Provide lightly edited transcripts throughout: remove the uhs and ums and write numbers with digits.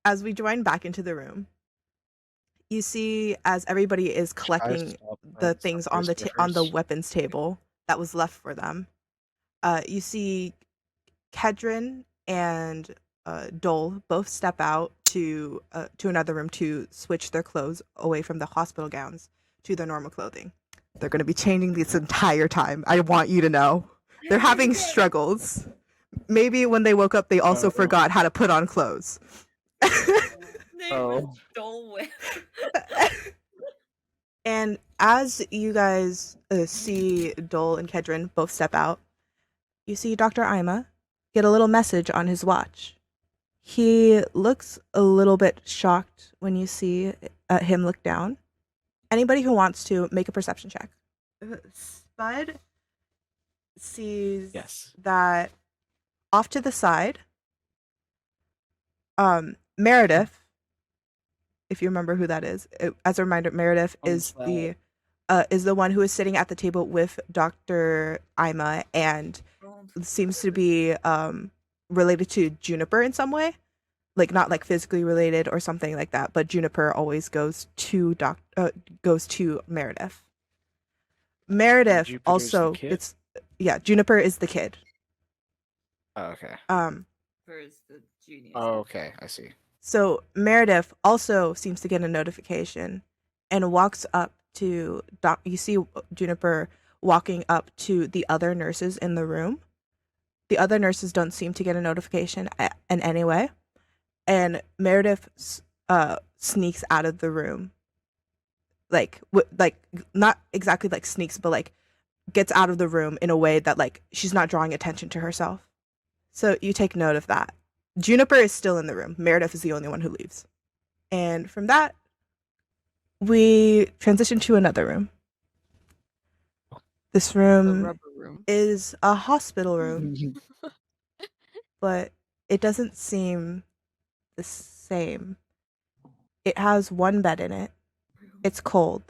as we join back into the room, you see as everybody is collecting the things on the weapons table that was left for them. You see Kedron and Dole both step out to another room to switch their clothes away from the hospital gowns to their normal clothing. They're going to be changing this entire time. I want you to know. They're having struggles. Maybe when they woke up, they also forgot how to put on clothes. Dole Whip. And as you guys see Dole and Kedron both step out, you see Dr. Eyma get a little message on his watch. He looks a little bit shocked when you see him look down. Anybody who wants to make a perception check. Spud sees that off to the side, Meredith, if you remember who that is, as a reminder, Meredith is the one who is sitting at the table with Dr. Eyma and seems to be related to Juniper in some way, like not like physically related or something like that. But Juniper always goes to Meredith. Meredith also Juniper is the kid. Oh, okay. Is the genius. Oh, okay. I see. So Meredith also seems to get a notification and walks up to you see Juniper walking up to the other nurses in the room. The other nurses don't seem to get a notification in any way. And Meredith sneaks out of the room. Like not exactly like sneaks, but like gets out of the room in a way that like she's not drawing attention to herself. So you take note of that. Juniper is still in the room. Meredith is the only one who leaves. And from that, we transition to another room. This room is a hospital room, but it doesn't seem the same. It has one bed in it. It's cold.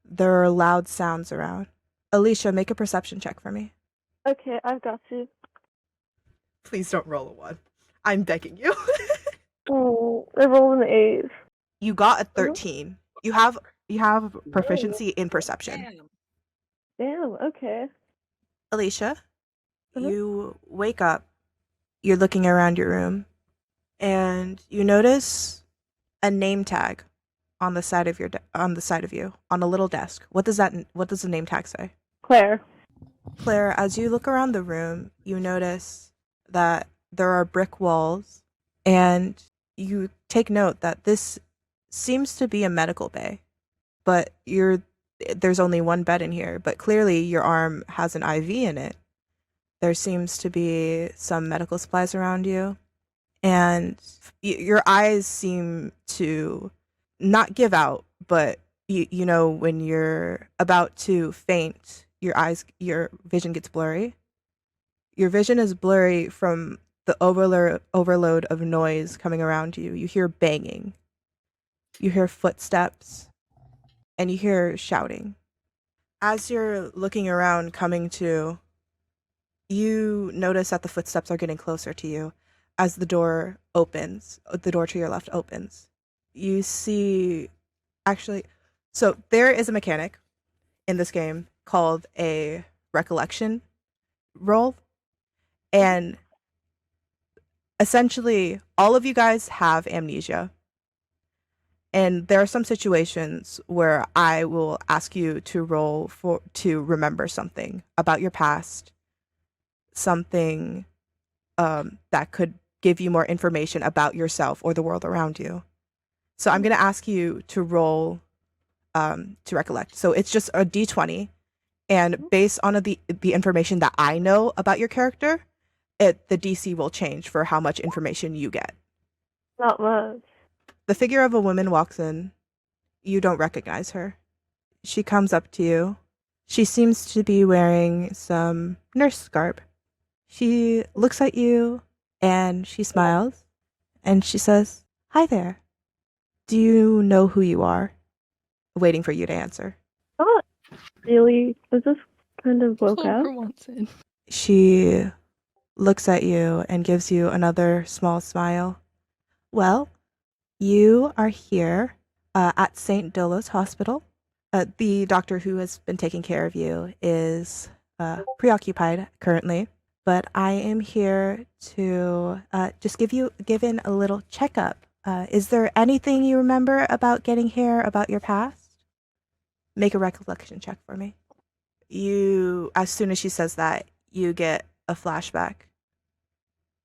There are loud sounds around. Alicia, make a perception check for me. Okay, I've got you. Please don't roll a 1. I'm begging you. Oh, I rolled an 8. You got a 13. You have proficiency in perception. Damn, okay. Alicia, you wake up. You're looking around your room, and you notice a name tag on the side of you on a little desk. What does the name tag say? Claire. Claire, as you look around the room, you notice that there are brick walls, and you take note that this seems to be a medical bay, but there's only one bed in here, but clearly your arm has an IV in it. There seems to be some medical supplies around you, and your eyes seem to not give out, but you know when you're about to faint, your vision gets blurry. Your vision is blurry from the overload of noise coming around you. You hear banging. You hear footsteps. And you hear shouting. As you're looking around, coming to, you notice that the footsteps are getting closer to you as the door opens. The door to your left opens. You see, so there is a mechanic in this game called a recollection roll. And essentially, all of you guys have amnesia. And there are some situations where I will ask you to roll to remember something about your past, something that could give you more information about yourself or the world around you. So I'm going to ask you to roll to recollect. So it's just a d20, and based on the information that I know about your character, the DC will change for how much information you get. Not much. The figure of a woman walks in. You don't recognize her. She comes up to you. She seems to be wearing some nurse garb. She looks at you and she smiles and she says, "Hi there. Do you know who you are?" Waiting for you to answer. Not really. I just kind of woke up. She looks at you and gives you another small smile. "Well, You are here at St. Dolo's Hospital. The doctor who has been taking care of you is preoccupied currently, but I am here to just give in a little checkup. Is there anything you remember about getting here, about your past? Make a recollection check for me. As soon as she says that, you get a flashback.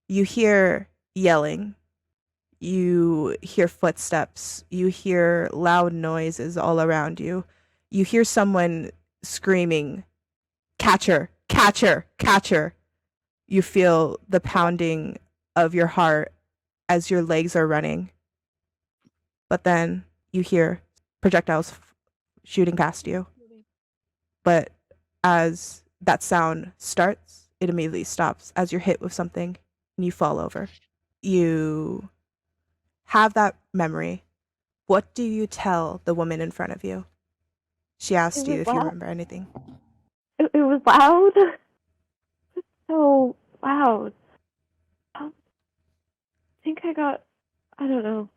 You hear yelling. You hear footsteps. You hear loud noises all around you. You hear someone screaming, "Catch her! Catch her! Catch her!" You feel the pounding of your heart as your legs are running. But then you hear projectiles shooting past you. But as that sound starts, it immediately stops as you're hit with something and you fall over. You have that memory. What do you tell the woman in front of you? She asked you if you remember anything. It was loud. So loud. I think I don't know.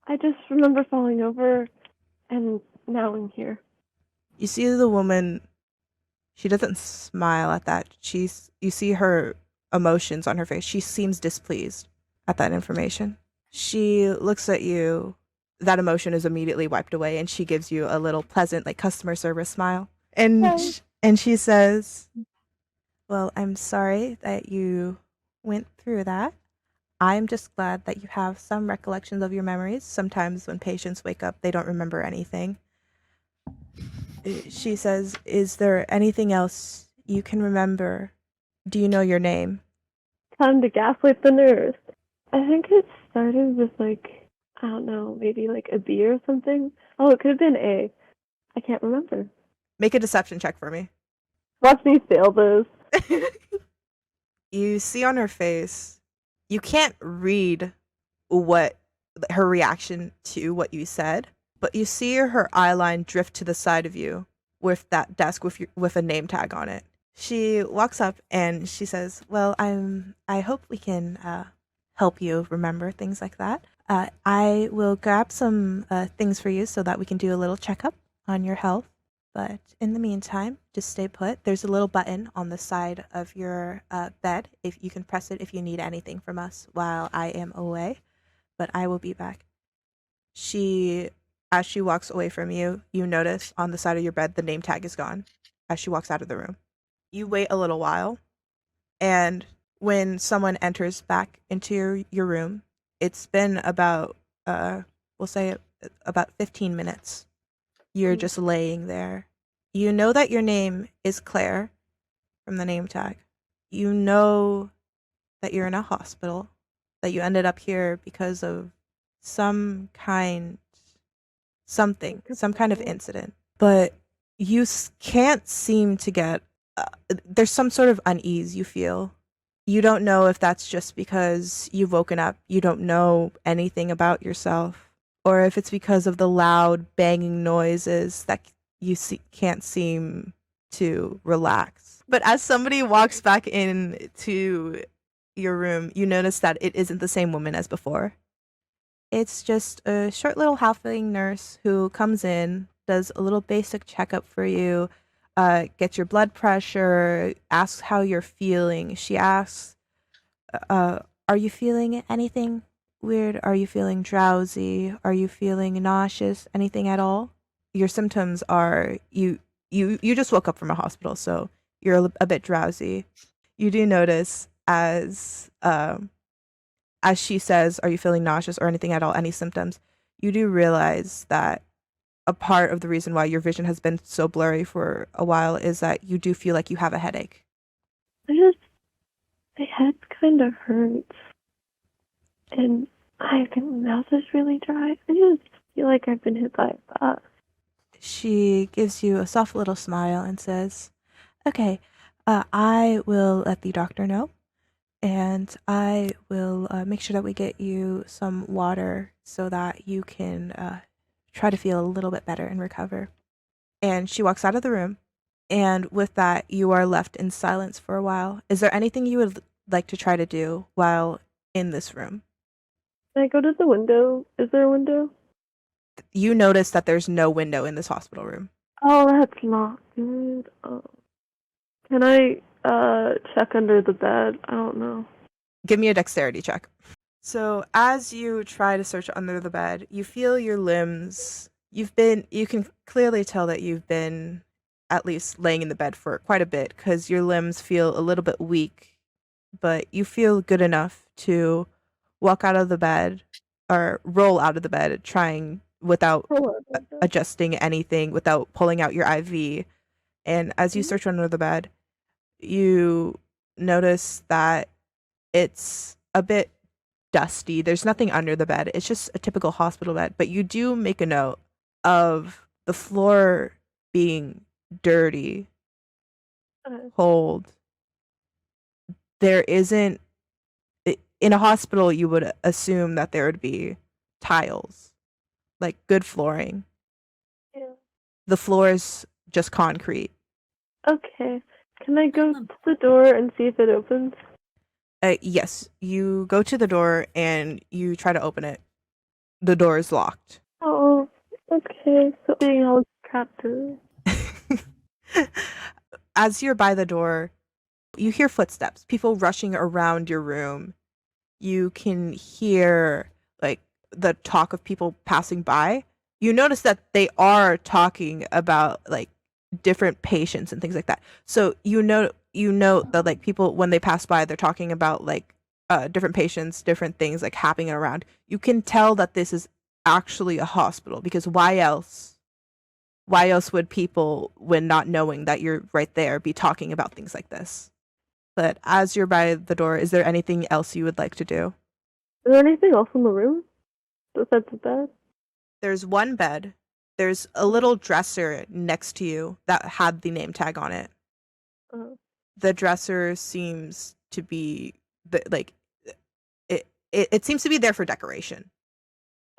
I just remember falling over, and now I'm here. You see the woman, she doesn't smile at that. You see her emotions on her face. She seems displeased at that information. She looks at you. That emotion is immediately wiped away, and she gives you a little pleasant, like, customer service smile. And she says, "Well, I'm sorry that you went through that. I'm just glad that you have some recollections of your memories. Sometimes when patients wake up, they don't remember anything." She says, "Is there anything else you can remember? Do you know your name?" Time to gaslight the nurse. I think it started with, like, I don't know, maybe like a B or something. Oh, it could have been A. I can't remember. Make a deception check for me. Watch me fail this. You see on her face, you can't read what her reaction to what you said, but you see her eyeline drift to the side of you with that desk with a name tag on it. She walks up and she says, "Well, I hope we can help you remember things like that. I will grab some things for you so that we can do a little checkup on your health. But in the meantime, just stay put. There's a little button on the side of your bed. If you can press it if you need anything from us while I am away. But I will be back." As she walks away from you, you notice on the side of your bed the name tag is gone as she walks out of the room. You wait a little while, and when someone enters back into your room, it's been about, we'll say about 15 minutes. You're just laying there. You know that your name is Clair from the name tag. You know that you're in a hospital, that you ended up here because of some kind of incident. But you can't seem to get, there's some sort of unease you feel. You don't know if that's just because you've woken up, you don't know anything about yourself, or if it's because of the loud banging noises that you can't seem to relax. But as somebody walks back into your room, you notice that it isn't the same woman as before. It's just a short little halfling nurse who comes in, does a little basic checkup for you, gets your blood pressure, asks how you're feeling. She asks, "Are you feeling anything weird? Are you feeling drowsy? Are you feeling nauseous? Anything at all?" Your symptoms are you just woke up from a hospital, so you're a bit drowsy. You do notice as she says, "Are you feeling nauseous or anything at all? Any symptoms?" You do realize that a part of the reason why your vision has been so blurry for a while is that you do feel like you have a headache. My head kind of hurts. And my mouth is really dry. I just feel like I've been hit by a bus. She gives you a soft little smile and says, "Okay, I will let the doctor know. And I will make sure that we get you some water so that you can try to feel a little bit better and recover." And she walks out of the room. And with that, you are left in silence for a while. Is there anything you would like to try to do while in this room? Can I go to the window? Is there a window? You notice that there's no window in this hospital room. Oh, that's not good. Can I check under the bed? I don't know. Give me a dexterity check. So as you try to search under the bed, you feel your limbs. You can clearly tell that you've been at least laying in the bed for quite a bit because your limbs feel a little bit weak, but you feel good enough to walk out of the bed or roll out of the bed trying without adjusting anything, without pulling out your IV. And as you search under the bed, you notice that it's a bit dusty. There's nothing under the bed. It's just a typical hospital bed. But you do make a note of the floor being dirty, cold. There isn't. In a hospital, you would assume that there would be tiles, like good flooring. Yeah. The floor is just concrete. Okay. Can I go to the door and see if it opens? Yes, you go to the door and you try to open it. The door is locked. Oh, okay. So being all trapped in. As you're by the door, you hear footsteps, people rushing around your room. You can hear like the talk of people passing by. You notice that they are talking about like different patients and things like that. So you note that like people when they pass by, they're talking about like different patients, different things like happening around. You can tell that this is actually a hospital because why else would people, when not knowing that you're right there, be talking about things like this? But as you're by the door, is there anything else you would like to do? Is there anything else in the room besides the bed? There's one bed. There's a little dresser next to you that had the name tag on it. The dresser seems to be like it seems to be there for decoration.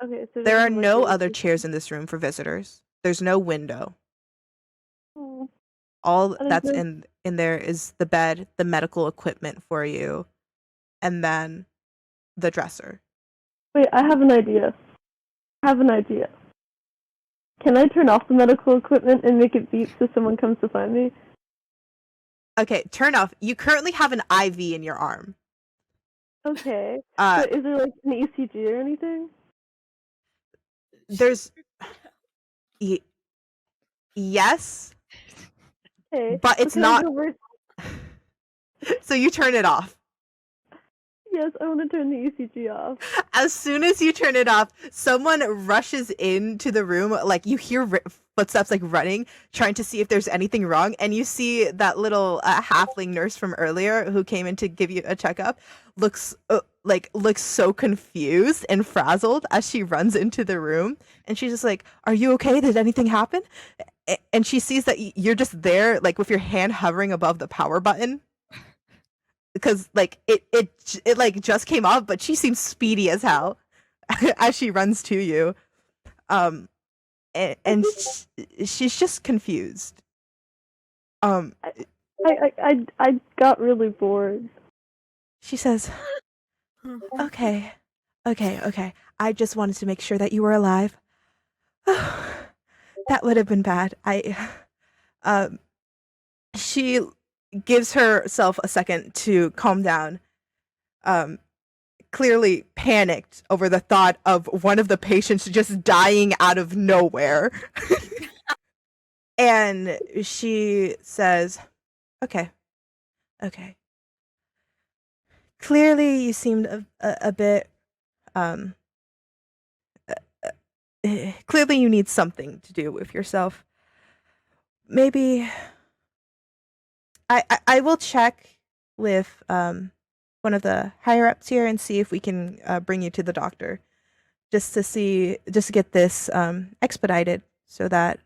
Okay, so there are no other chairs in this room for visitors. There's no window. Oh. All that's in there is the bed, the medical equipment for you, and then the dresser. Wait, I have an idea. Can I turn off the medical equipment and make it beep so someone comes to find me? Okay, turn off. You currently have an IV in your arm. Okay. But is there like an ECG or anything? There's yes. Okay. But it's not. So you turn it off. Yes, I want to turn the ECG off. As soon as you turn it off, someone rushes into the room. Like you hear footsteps like running, trying to see if there's anything wrong. And you see that little halfling nurse from earlier who came in to give you a checkup looks so confused and frazzled as she runs into the room. And she's just like, "Are you okay? Did anything happen?" And she sees that you're just there, like with your hand hovering above the power button. Because like it like just came off, but she seems speedy as hell as she runs to you, and she's just confused. I got really bored. She says, "Okay, I just wanted to make sure that you were alive. That would have been bad. She gives herself a second to calm down, clearly panicked over the thought of one of the patients just dying out of nowhere. And she says, okay. Clearly you seemed a bit, clearly you need something to do with yourself. Maybe I will check with one of the higher ups here and see if we can bring you to the doctor, just to get this expedited so that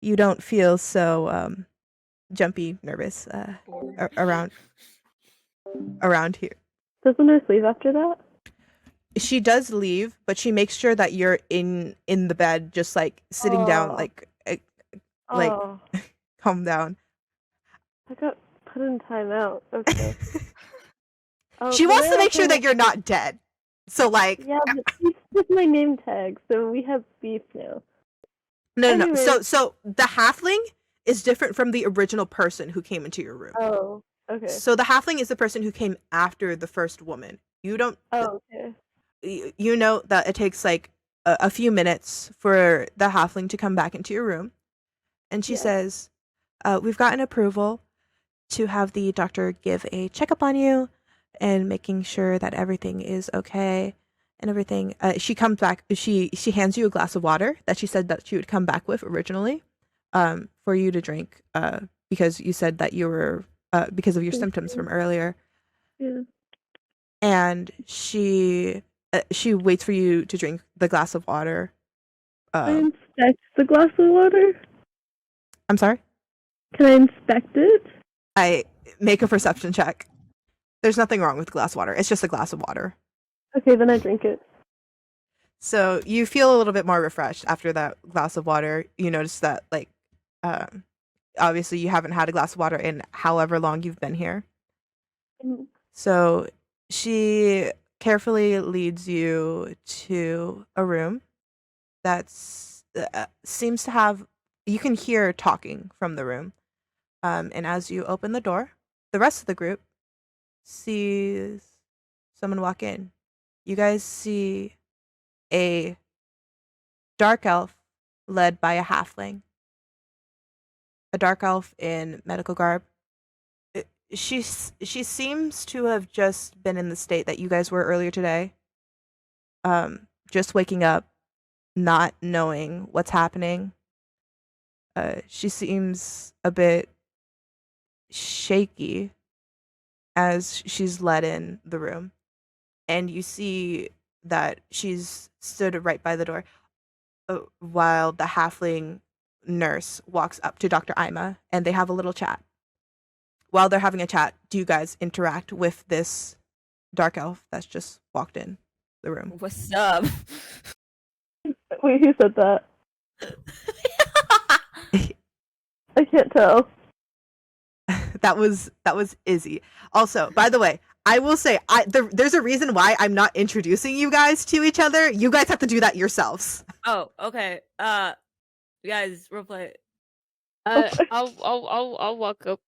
you don't feel so jumpy, nervous around here. Does the nurse leave after that? She does leave, but she makes sure that you're in the bed, just like sitting down, like calm down. I got put in timeout. Okay. She wants to make sure that you're not dead. So like, Yeah, but he's with my name tag, so we have beef now. no. Anyway. So the halfling is different from the original person who came into your room. Oh, okay. So the halfling is the person who came after the first woman. You don't. Oh, okay. You know that it takes like a few minutes for the halfling to come back into your room, and she Yeah. says, "We've gotten approval to have the doctor give a checkup on you, and making sure that everything is okay." And everything. She comes back. She hands you a glass of water that she said that she would come back with originally, for you to drink. Because you said that you were because of your symptoms from earlier. Yeah. And she waits for you to drink the glass of water. Can I inspect the glass of water? I'm sorry. Can I inspect it? I make a perception check. There's nothing wrong with the glass of water. It's just a glass of water. Okay, then I drink it. So you feel a little bit more refreshed after that glass of water. You notice that, like, obviously you haven't had a glass of water in however long you've been here. Mm. So she carefully leads you to a room that's seems to have, you can hear talking from the room. And as you open the door, the rest of the group sees someone walk in. You guys see a dark elf led by a halfling. A dark elf in medical garb. She seems to have just been in the state that you guys were earlier today. Just waking up, not knowing what's happening. She seems a bit shaky as she's led in the room. And you see that she's stood right by the door while the halfling nurse walks up to Dr. Eyma and they have a little chat. While they're having a chat, do you guys interact with this dark elf that's just walked in the room? What's up? Wait, who said that? I can't tell. That was Izzy. Also, by the way, I will say there's a reason why I'm not introducing you guys to each other. You guys have to do that yourselves. Oh, okay. You guys, roleplay. I'll walk up.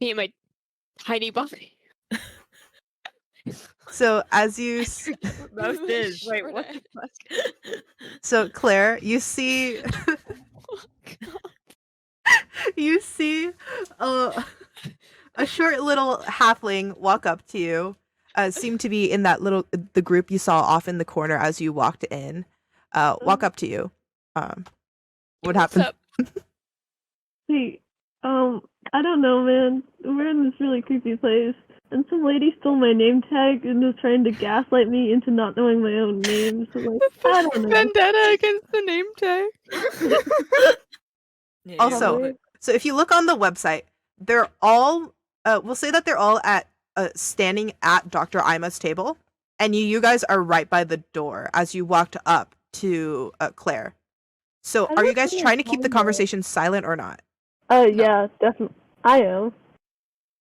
Me and my tiny body. So as you Most is. Wait, what the fuck? So Claire, you see you see a short little halfling walk up to you. Seem to be in that the group you saw off in the corner as you walked in. Walk up to you. What happened? Hey, I don't know, man. We're in this really creepy place, and some lady stole my name tag and was trying to gaslight me into not knowing my own name. So, like, I don't know. Vendetta against the name tag. Yeah, Also, but- so if you look on the website, they're all we'll say that they're all at standing at Dr. Eyma's table, and you guys are right by the door as you walked up to Claire. So I are you don't guys think trying to I keep the know. conversation silent or not? Yeah, definitely. I am.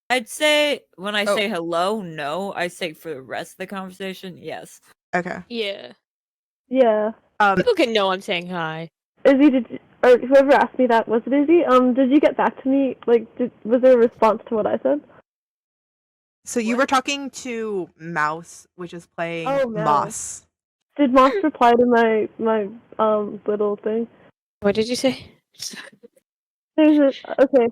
I'd say when I Oh. say hello, no. I say for the rest of the conversation, yes. Okay. Yeah. Yeah. People can know I'm saying hi. Izzy, or whoever asked me that, was it Izzy? Did you get back to me? Like, was there a response to what I said? So you What? were talking to Mouse, which is playing Oh, Mouse. Moss. Did Moss reply to my little thing? What did you say? Okay.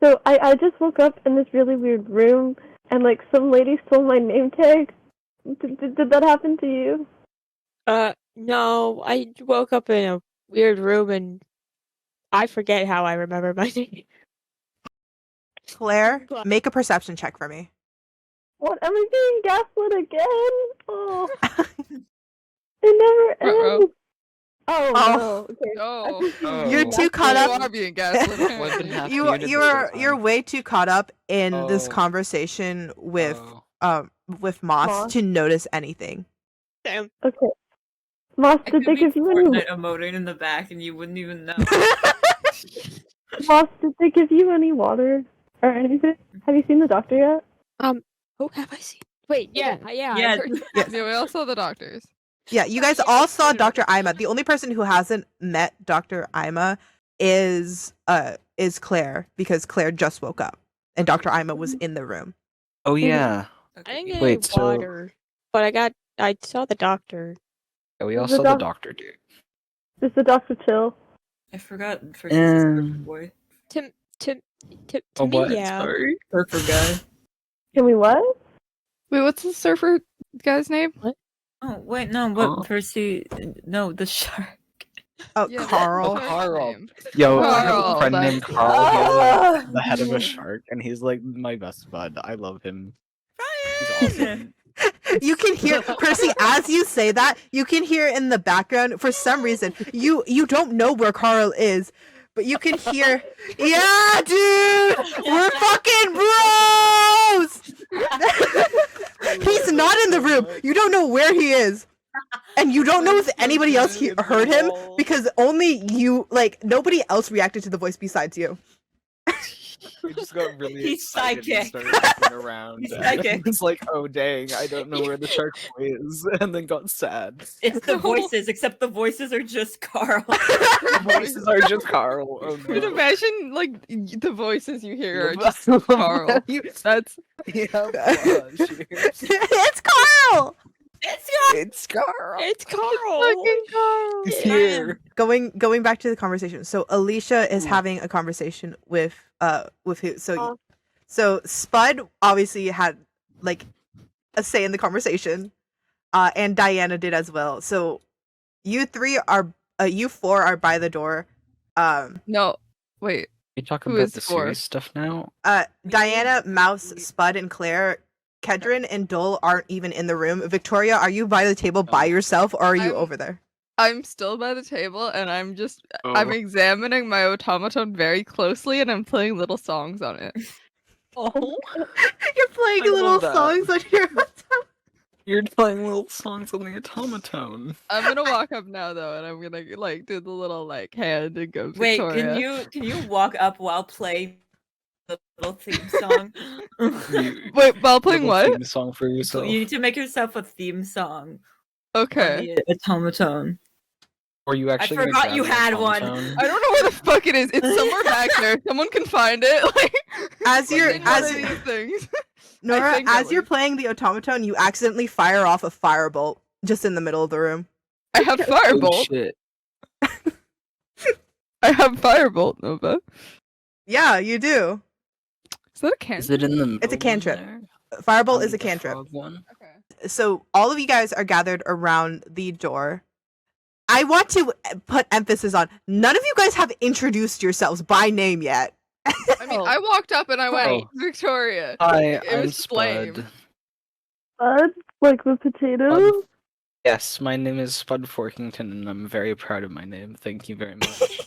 So I just woke up in this really weird room, and like some lady stole my name tag. Did that happen to you? No. I woke up in a weird room and I forget how I remember my name. Claire, make a perception check for me. What? Am I being gaslit again? Oh, it never Ruh-roh. ends. Oh, Oh. no. Okay. Oh. You're too caught You up. are being gaslit. What's been happening? You're way too caught up in this Oh. conversation with Oh. with Moss Moss. to notice anything. Damn. Okay. Moss, I did could they be give you any? Fortnite emoting in the back and you wouldn't even know. Moss, did they give you any water or anything? Have you seen the doctor yet? Who have I seen? Wait, yeah, I Yeah. heard. Yes. Yeah, we all saw the doctors. Yeah, you guys all saw Dr. Eyma. The only person who hasn't met Dr. Eyma is Claire, because Claire just woke up and Dr. Eyma was in the room. Oh yeah. I didn't get Wait, any so- water, but I saw the doctor. Yeah, we all The saw the doctor, dude. Is the doctor chill? I forgot for some boy. To Oh, me, what? yeah. Sorry. Surfer guy. Can we what? Wait, what's the surfer guy's name? Oh wait, no, but Huh? Percy, no, the shark. Oh, Yeah, Carl. what's the shark's Carl. name? Yo, I have Carl, a friend that's- named Carl. He's Ah! the head of a shark, and he's like my best bud. I love him. He's Brian! awesome. You can hear Percy as you say that. You can hear in the background for some reason. You don't know where Carl is, but you can hear. Yeah, dude, we're fucking bros. He's not in the room. You don't know where he is, and you don't know if anybody else heard him because only you. Like nobody else reacted to the voice besides you. We just got really He's excited and psychic. started looking around. He's and psychic. It's like, oh dang, I don't know where the shark boy is, and then got sad. It's the voices, except the voices are just Carl. The voices are just Carl. Oh, Dude, no. imagine like the voices you hear are Yeah, just but- Carl. You- That's Yeah, gosh. It's Carl. It's Carl. It's Carl. It's Carl. fucking Carl. He's Brian. here. Going back to the conversation. So Alicia is having a conversation with who? So Spud obviously had like a say in the conversation, and Diana did as well. So you four are by the door. No, wait. You talking Who about is the for? serious stuff now? Diana, Mouse, Spud, and Claire. Kedron and Dole aren't even in the room. Victoria, are you by the table by yourself, or are you I'm- over there? I'm still by the table and I'm Oh. examining my automaton very closely and I'm playing little songs on it. Oh, You're playing I little love that. songs on your. you're playing little songs on the automaton. I'm gonna walk up now though and I'm gonna like do the little like hand and go Wait, Victoria. can you walk up while playing the little theme song? You- Wait, while playing little what? theme song for yourself. You need to make yourself a theme song Okay. on the automaton. Or you actually? I gonna forgot grab you the had one. automaton? I don't know where the fuck it is. It's somewhere back there. Someone can find it. Like As you're in one as of these things. Nora, think I as you're would. playing the automaton, you accidentally fire off a firebolt just in the middle of the room. I have Oh, firebolt. shit. I have firebolt, Nova. Yeah, you do. Is that a can? Is it in the middle? It's a one cantrip. there? Firebolt is Oh, a the cantrip. frog one? Okay. So all of you guys are gathered around the door. I want to put emphasis on none of you guys have introduced yourselves by name yet. I mean, I walked up and I went, Oh. Victoria. Hi, It I'm was flame. Spud. Spud? Like the potato? Yes, my name is Spud Forkington, and I'm very proud of my name. Thank you very much.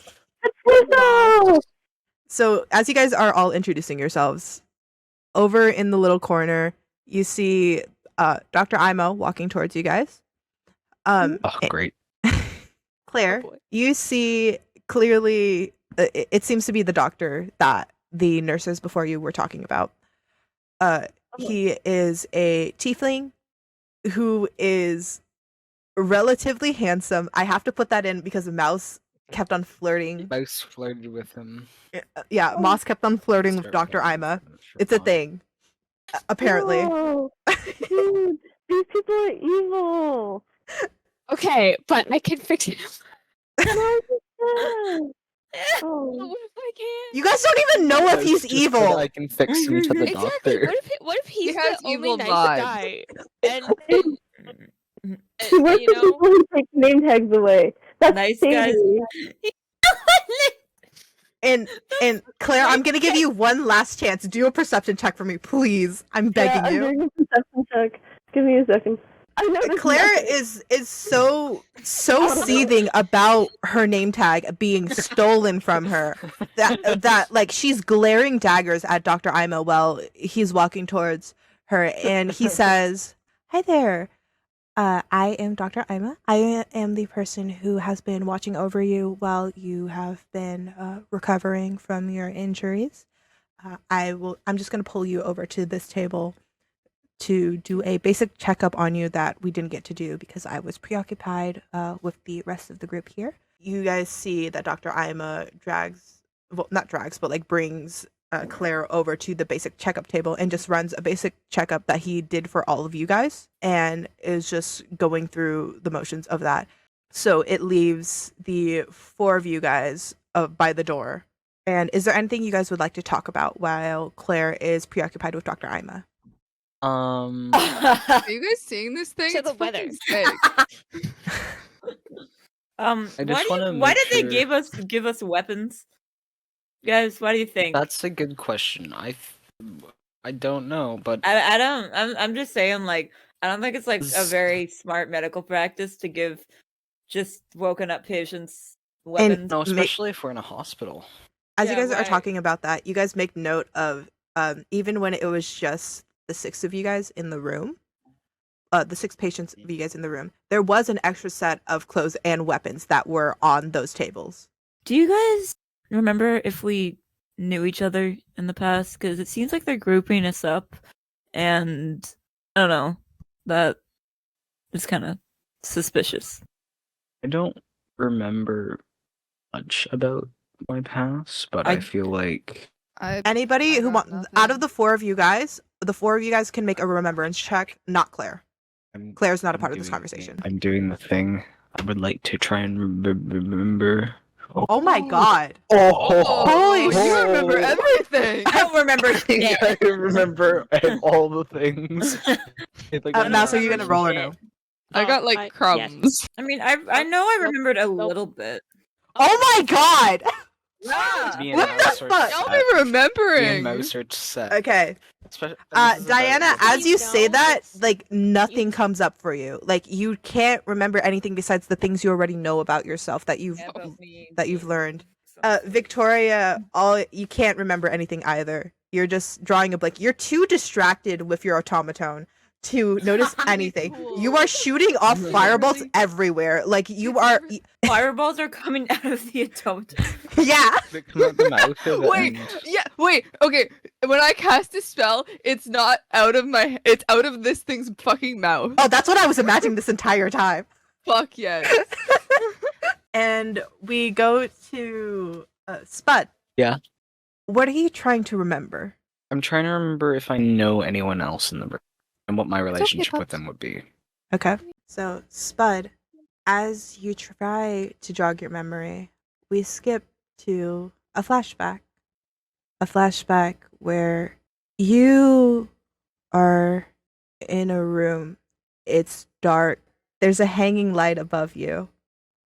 Potato! So as you guys are all introducing yourselves, over in the little corner, you see Dr. Eyma walking towards you guys. Oh, great. Claire, boy. you see clearly it seems to be the doctor that the nurses before you were talking about. He is a tiefling who is relatively handsome. I have to put that in because Mouse kept on flirting. Mouse flirted with him. Yeah, Moss kept on flirting with Dr. Eyma. It's a thing. Apparently. No. Dude, these people are evil. Okay, but I can fix it. Why is it that? Oh. What if I can? You guys don't even know if Mouse he's just said evil. I can fix him to the Exactly. doctor. What if he's has the only evil nice vibes. guy? And He works you with know, people who take name tags away. That's Nice shady. And Claire, I'm gonna give you one last chance. Do a perception check for me, please. I'm begging I'm you. doing a perception check. Give me a second. I know this Claire nothing. is so seething about her name tag being stolen from her that like she's glaring daggers at Dr. Eyma while he's walking towards her, and he says, "Hi there. I am Dr. Eyma. I am the person who has been watching over you while you have been recovering from your injuries. I'm just going to pull you over to this table. to do a basic checkup on you that we didn't get to do because I was preoccupied with the rest of the group here. You guys see that Dr. Eyma brings Claire over to the basic checkup table and just runs a basic checkup that he did for all of you guys and is just going through the motions of that. So it leaves the 4 of you guys by the door. And is there anything you guys would like to talk about while Claire is preoccupied with Dr. Eyma? Are you guys seeing this thing? To It's the weather. fucking sick. Why did they give us weapons? Guys, what do you think? That's a good question. I don't know, but I don't. I'm just saying, like, I don't think it's like a very smart medical practice to give just woken up patients weapons. no, especially if we're in a hospital. As you Yeah, guys are right. talking about that, you guys make note of even when it was just the 6 of you guys in the room, the 6 patients of you guys in the room, there was an extra set of clothes and weapons that were on those tables. Do you guys remember if we knew each other in the past? Because it seems like they're grouping us up, and I don't know. That is kind of suspicious. I don't remember much about my past, but I feel like Anybody I who got wants out of nothing. the 4 of you guys, the 4 of you guys can make a remembrance check, not Claire. Claire's not a part of this conversation. I'm doing the thing. I would like to try and remember. Oh my god. Holy Holy you remember everything. I don't remember shit. I remember all the things. Mouse, are you gonna roll or no? I got like crumbs. I mean, I know I remembered a little bit. Oh my god! Yeah. Me and What the Mouse are fuck? Y'all set. be Me and remembering. Mouse are set. Okay. Especially- and this is about Diana, everything. as you say that, know, like, nothing comes up for you. Like, you can't remember anything besides the things you already know about yourself that you've learned. Victoria, you can't remember anything either. You're just drawing a blank. You're too distracted with your automaton to notice anything. Cool. You are shooting off fireballs Literally. everywhere. Like, you are... Fireballs are coming out of the automaton. Yeah! They come out the mouth of it Wait, and- yeah, wait, okay. When I cast a spell, it's not out of it's out of this thing's fucking mouth. Oh, that's what I was imagining this entire time. Fuck yes. And we go to Spud. Yeah? What are you trying to remember? I'm trying to remember if I know anyone else in the room and what my relationship with Pops. them would be. Okay. So, Spud, as you try to jog your memory, we skip to a flashback. A flashback where you are in a room. It's dark. There's a hanging light above you.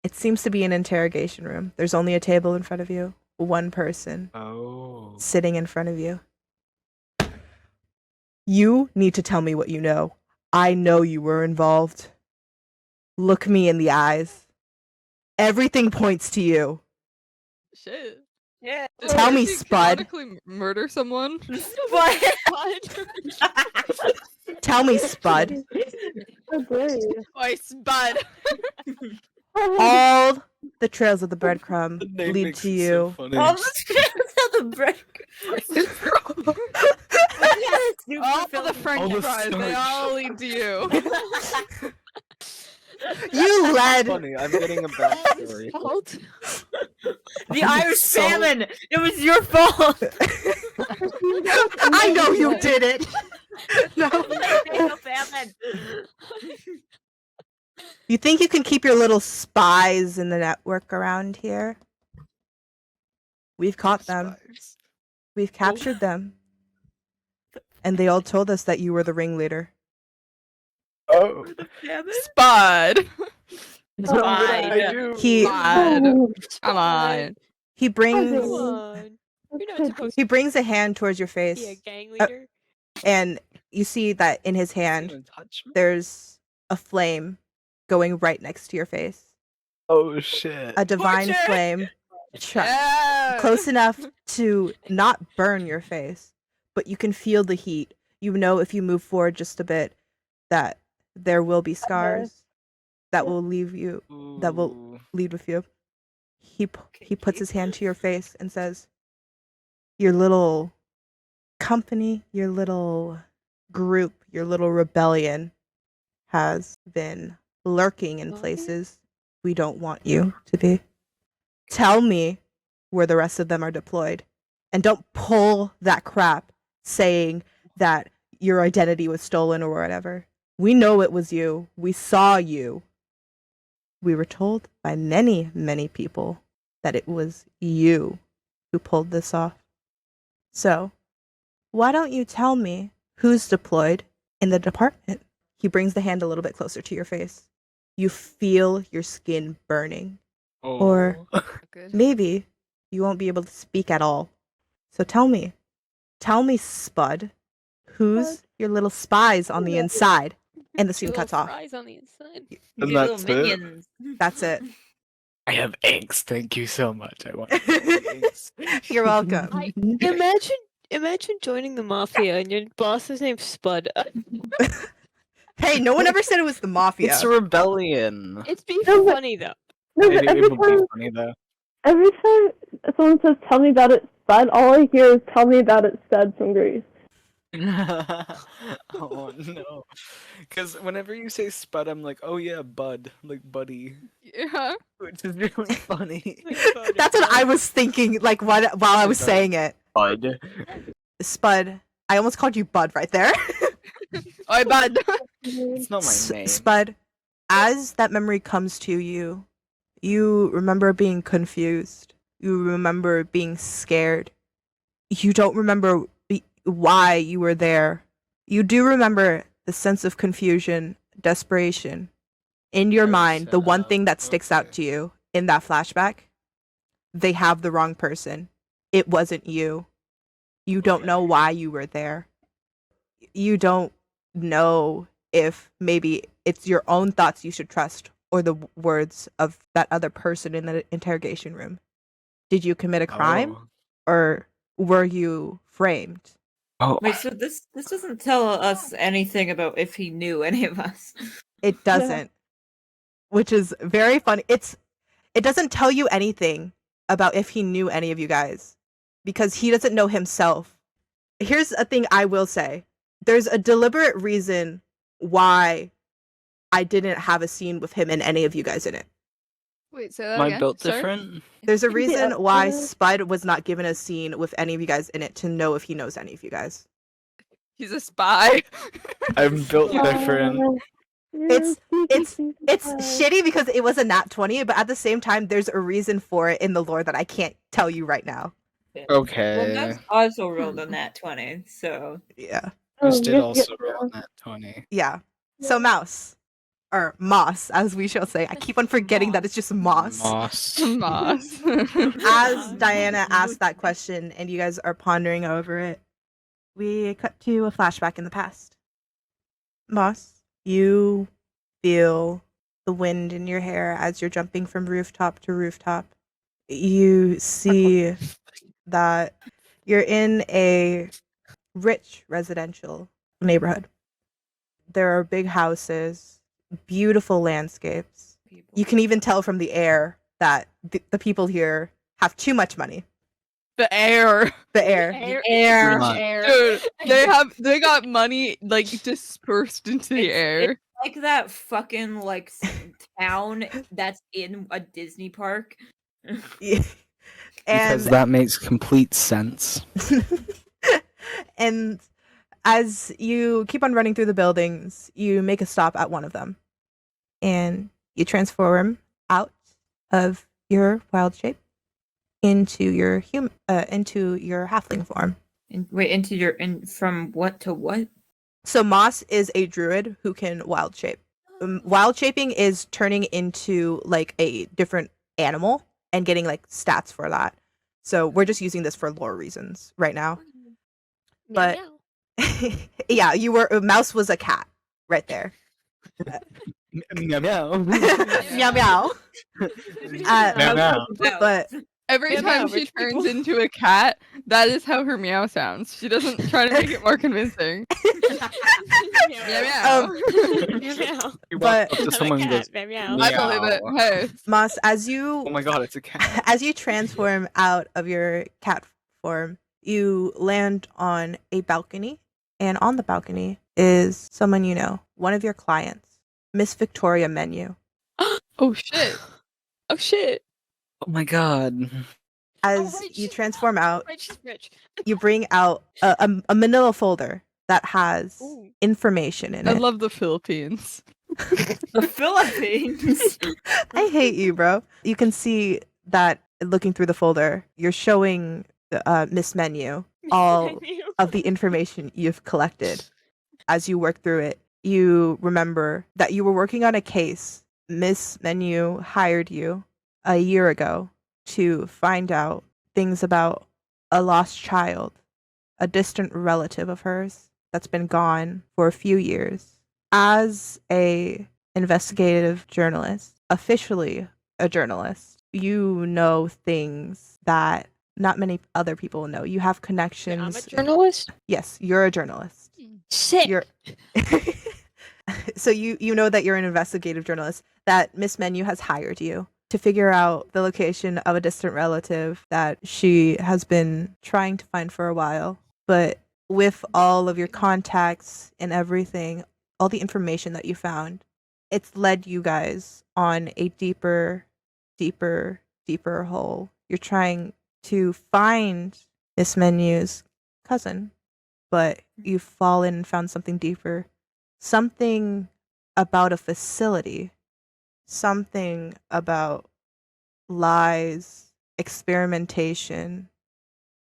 It seems to be an interrogation room. There's only a table in front of you, one person Oh. sitting in front of you. You need to tell me what you know. I know you were involved. Look me in the eyes. Everything points to you. Shit. Yeah. Did Tell me, Percy Spud. canonically murder someone? What? Tell me, Spud. How dare you? Oi, Spud. All the trails of the breadcrumb lead to you. All the bread. All the French All the fries, they starch. all lead to you. You led. Funny, I'm getting a backstory. The Irish famine. It was your fault. I know you did it. No. Famine. You think you can keep your little spies in the network around here? We've caught them. We've captured them. And they all told us that you were the ringleader. Oh. Spud. Fine. He Come on. he brings Come on. You're not supposed he brings a hand towards your to be a face, gang leader. and you see that in his hand there's a flame going right next to your face. Oh shit. A divine Torture! flame Yeah. close enough to not burn your face, but you can feel the heat. You know if you move forward just a bit that there will be scars that will leave you, that will Ooh. lead with you. He puts his hand to your face and says, "Your little company, your little group, your little rebellion, has been lurking in places we don't want you to be. Tell me where the rest of them are deployed. And don't pull that crap saying that your identity was stolen or whatever. We know it was you. We saw you. We were told by many, many people that it was you who pulled this off. So, why don't you tell me who's deployed in the department? He brings the hand a little bit closer to your face. You feel your skin burning. Or Good. maybe you won't be able to speak at all. So tell me, Spud, who's your little spies on the inside? And the scene cuts off. Fries on the inside. And Your that's little it? minions. That's it. I have eggs. Thank you so much. I want eggs. You're welcome. Imagine joining the mafia and your boss's name's Spud. Hey, no one ever said it was the mafia. It's a rebellion. It's being No, but- funny though. No, but It would be funny though. every time someone says "tell me about it, Spud," all I hear is "tell me about it, Stud" from Grease. Oh no. Because whenever you say Spud, I'm like, oh yeah, Bud. Like Buddy. Yeah. Which is really funny. That's what I was thinking, like while I was saying it. Bud. Spud. I almost called you Bud right there. Oi, bud. It's not my name. Spud, as that memory comes to you, you remember being confused. You remember being scared. You don't remember why you were there. You do remember the sense of confusion, desperation. In your mind, the one thing that sticks out to you in that flashback, they have the wrong person. It wasn't you. You don't know why you were there. You don't know if maybe it's your own thoughts you should trust or the words of that other person in the interrogation room. Did you commit a crime or were you framed? Oh. Wait, so this doesn't tell us anything about if he knew any of us. It doesn't. Which is very funny. It doesn't tell you anything about if he knew any of you guys because he doesn't know himself. Here's a thing I will say. There's a deliberate reason why I didn't have a scene with him and any of you guys in it. Wait, say that Am I again. built Sorry? different? There's a reason why Spud was not given a scene with any of you guys in it to know if he knows any of you guys. He's a spy. I'm built different. It's shitty because it was a nat 20, but at the same time, there's a reason for it in the lore that I can't tell you right now. Okay. Well, that's also rolled on that 20, so. Yeah. This did also roll that 20. Yeah. So Mouse. Or Moss, as we shall say. I keep on forgetting that it's just Moss. Moss. Moss. As Diana asked that question and you guys are pondering over it, we cut to a flashback in the past. Moss, you feel the wind in your hair as you're jumping from rooftop to rooftop. You see that you're in a rich residential neighborhood. There are big houses, beautiful landscapes. You can even tell from the air that the people here have too much money. The air. The air. Dude, they got money like dispersed into the air. It's like that fucking like town that's in a Disney park. Because And that makes complete sense. and as you keep on running through the buildings, you make a stop at one of them. And you transform out of your wild shape into your halfling form. From what to what? So Moss is a druid who can wild shape. Wild shaping is turning into like a different animal and getting like stats for that. So we're just using this for lore reasons right now. But yeah, Mouse was a cat right there. Meow meow. Meow meow. Meow meow. But Every Yeah, time she rich turns people. into a cat, that is how her meow sounds. She doesn't try to make it more convincing. Meow meow. You But- walk up to someone and goes, meow. I believe it. Hey. Moss, as you oh my god, it's a cat. as you transform out of your cat form, you land on a balcony And on the balcony is someone you know, one of your clients, Miss Victoria Menu. Oh shit. Oh shit. Oh my god. As right, you she's transform out, Right, she's rich. you bring out a manila folder that has Ooh. information in I it. love the Philippines. The Philippines. I hate you, bro. You can see that looking through the folder, you're showing Miss Menu all of the information you've collected. As you work through it, you remember that you were working on a case. Miss Menu hired you a year ago to find out things about a lost child, a distant relative of hers that's been gone for a few years. As a investigative journalist, officially a journalist, you know things that not many other people know. You have connections. I'm a journalist? Yes, you're a journalist. Sick. You're so you know that you're an investigative journalist, that Miss Menu has hired you to figure out the location of a distant relative that she has been trying to find for a while. But with all of your contacts and everything, all the information that you found, it's led you guys on a deeper hole. You're trying to find Miss Menu's cousin, but you've fallen and found something deeper. Something about a facility. Something about lies, experimentation.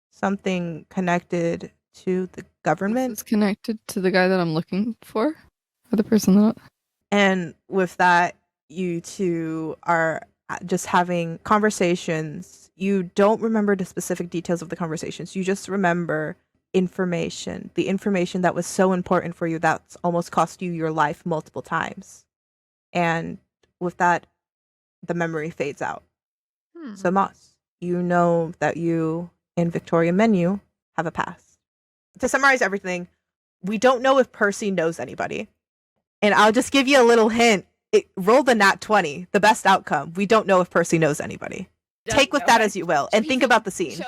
Something connected to the government. It's connected to the guy that I'm looking for? Or the person that... And with that, you two are just having conversations. You don't remember the specific details of the conversations. You just remember information. The information that was so important for you that's almost cost you your life multiple times. And with that, the memory fades out. So Mosse, you know that you and Victoria Menu have a past. To summarize everything, we don't know if Percy knows anybody. And I'll just give you a little hint. Roll the nat 20, the best outcome. We don't know if Percy knows anybody. Take with that as you will, and think about the scene.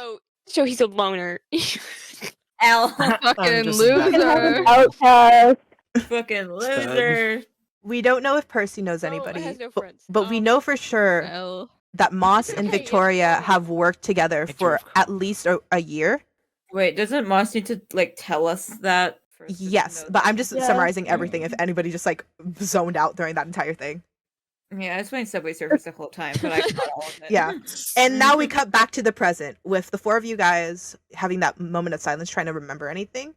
So he's a loner. L. Fucking just loser. Outcast. Fucking loser. We don't know if Percy knows Oh, anybody, has no but, friends. but we know for sure Well, that Mosse and Okay, Victoria yeah. have worked together for at least a year. Wait, doesn't Mosse need to like tell us that? First so we Yes, know but that? I'm just Yeah. summarizing everything if anybody just like zoned out during that entire thing. Yeah, I was playing Subway Surfers the whole time, but I got all of it. Yeah. And now we cut back to the present with the four of you guys having that moment of silence trying to remember anything.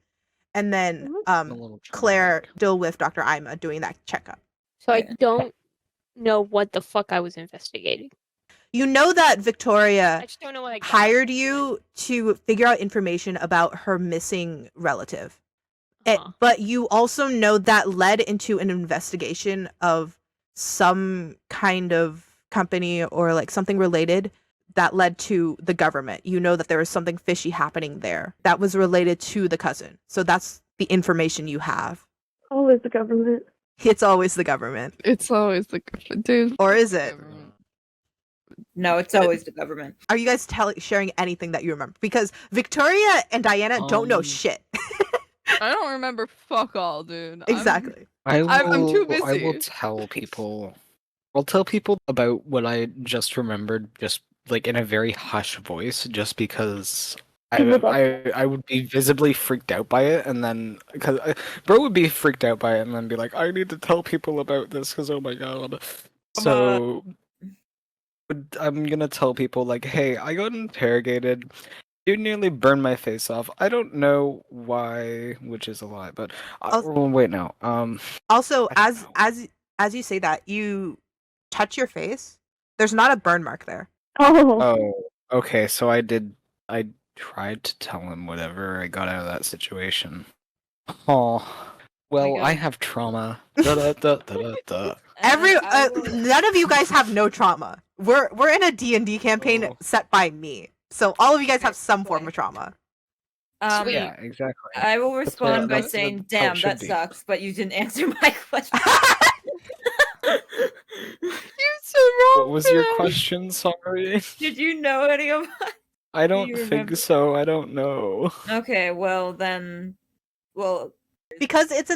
And then A little Claire traumatic. still with Dr. Eyma doing that checkup. So I Yeah. don't know what the fuck I was investigating. You know that Victoria I just don't know what I got. hired you to figure out information about her missing relative. Uh-huh. But you also know that led into an investigation of some kind of company or like something related that led to the government. You know that there was something fishy happening there that was related to the cousin. So that's the information you have. Always the government. It's always the government. it's always the... Dude. Or is it? No, it's always the government. Are you guys sharing anything that you remember? Because Victoria and Diana don't know shit. I don't remember fuck all, dude. Exactly. I'm too I will busy. tell people. I'll tell people about what I just remembered, just like in a very hushed voice, just because I would be visibly freaked out by it, and then because bro would be freaked out by it, and then be like, I need to tell people about this because oh my god. So I'm gonna tell people like, hey, I got interrogated. You nearly burned my face off. I don't know why, which is a lie, but wait, no. Also, I don't as you say that, you touch your face. There's not a burn mark there. Oh. Oh, okay. So I tried to tell him whatever I got out of that situation. Oh, well, God. I have trauma. Da, da, da, da, da, da. None of you guys have no trauma. We're in a D&D campaign Oh. set by me, so all of you guys have some form of trauma. Sweet. Yeah, exactly. I will respond by that's saying, how it "Damn, should that be. sucks," but you didn't answer my question. You're so wrong. What was your question? Sorry. Did you know any of us? I don't you think remember? so. I don't know. Okay, well then, Well, because it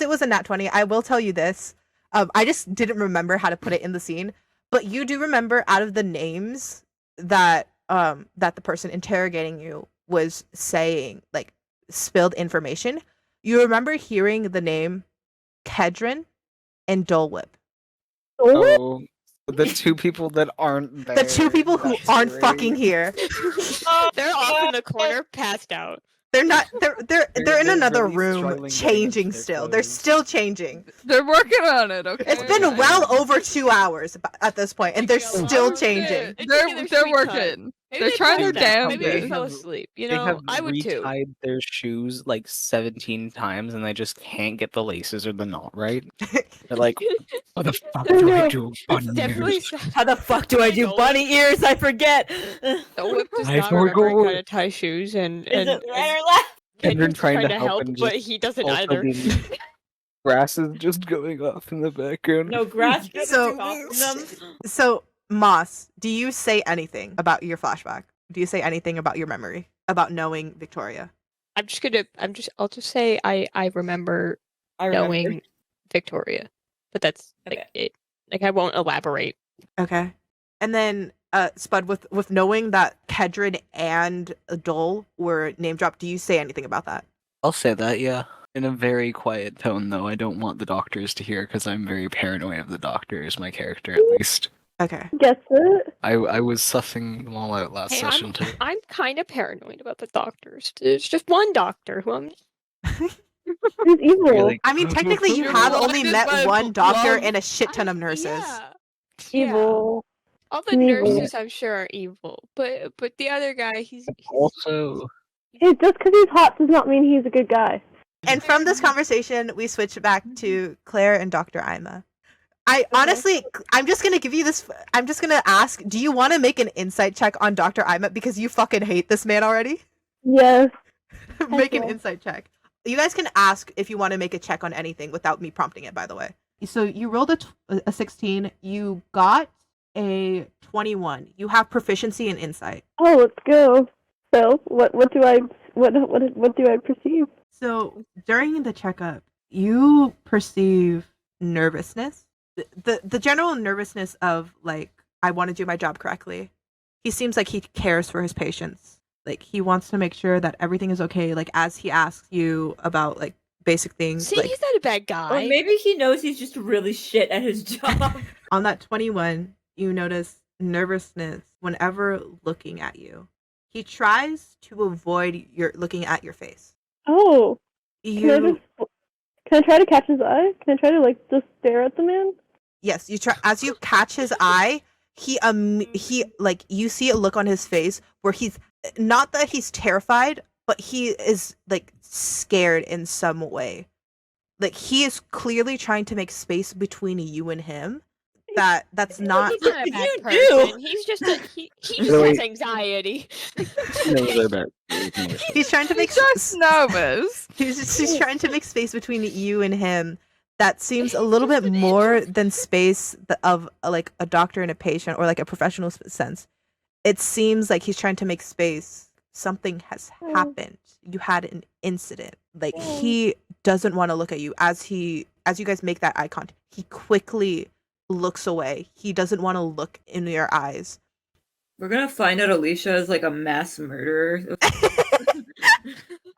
was a nat 20, I will tell you this. I just didn't remember how to put it in the scene, but you do remember out of the names that that the person interrogating you was saying, like, spilled information. You remember hearing the name Kedron and Dole Whip. Oh, the two people that aren't there. The two people who That's aren't great. fucking here. They're off in the corner, passed out. They're not. They're in They're another really room, struggling getting changing into their still. They're clothes. still changing. They're working on it. Okay. It's been well over 2 hours at this point, and they're still changing. They're working. They're trying their damn Maybe they best. fell asleep. You They know, have I would too. retied their shoes like 17 times, and they just can't get the laces or the knot right. They're like, "What the fuck do I do? Bunny Definitely. ears?" how the fuck do I do bunny ears? I forget. The whip does I not remember forgot. how to tie shoes, and Is it right or left? Kendrick Kendrick's trying to help and but just he doesn't also either. being- Grass is just going off in the background. No, grass. So- So, Moss, do you say anything about your flashback? Do you say anything about your memory, about knowing Victoria? I'll just say I remember knowing Victoria, but that's like Okay. it. Like I won't elaborate. Okay. And then, Spud, with knowing that Kedron and Dole were name dropped, do you say anything about that? I'll say that, yeah. In a very quiet tone, though. I don't want the doctors to hear because I'm very paranoid of the doctors, my character at least. Okay. Gets it? I was sussing them all out last Hey, session, too. I'm kind of paranoid about the doctors. There's just one doctor who I'm. He's evil. Really? I mean, technically, you You're have only blinded met by one doctor love. and a shit ton of nurses. Yeah. Evil. All the Evil. nurses, I'm sure, are evil, but the other guy, he's Also, Hey, just because he's hot does not mean he's a good guy. And from this conversation, we switch back to Claire and Dr. Eyma. Honestly, I'm just gonna give you this. I'm just gonna ask: do you want to make an insight check on Dr. Eyma because you fucking hate this man already? Yes. Make an will. insight check. You guys can ask if you want to make a check on anything without me prompting it. By the way, so you rolled a 16. You got a 21. You have proficiency in insight. Oh, let's go. So, what do I perceive? So during the checkup, you perceive nervousness. The general nervousness of, like, I want to do my job correctly. He seems like he cares for his patients. Like, he wants to make sure that everything is okay. Like, as he asks you about, like, basic things. See, like, he's not a bad guy. Or maybe he knows he's just really shit at his job. on that 21, you notice nervousness whenever looking at you. He tries to avoid your looking at your face. Oh, You can I try to catch his eye? Can I try to, like, just stare at the man? Yes, you try as you catch his eye. He like, you see a look on his face where he's not that he's terrified, but he is, like, scared in some way. Like, he is clearly trying to make space between you and him. That's not. He's not a bad You person. He's just he just Really? has anxiety. no, they're bad. He's trying to make Just nervous. he's trying to make space between you and him. That seems a little bit more than space of, like, a doctor and a patient, or like a professional sense. It seems like he's trying to make space. Something has happened. You had an incident. Like, he doesn't want to look at you. As you guys make that eye contact, he quickly looks away. He doesn't want to look in your eyes. We're gonna find out Alicia is like a mass murderer.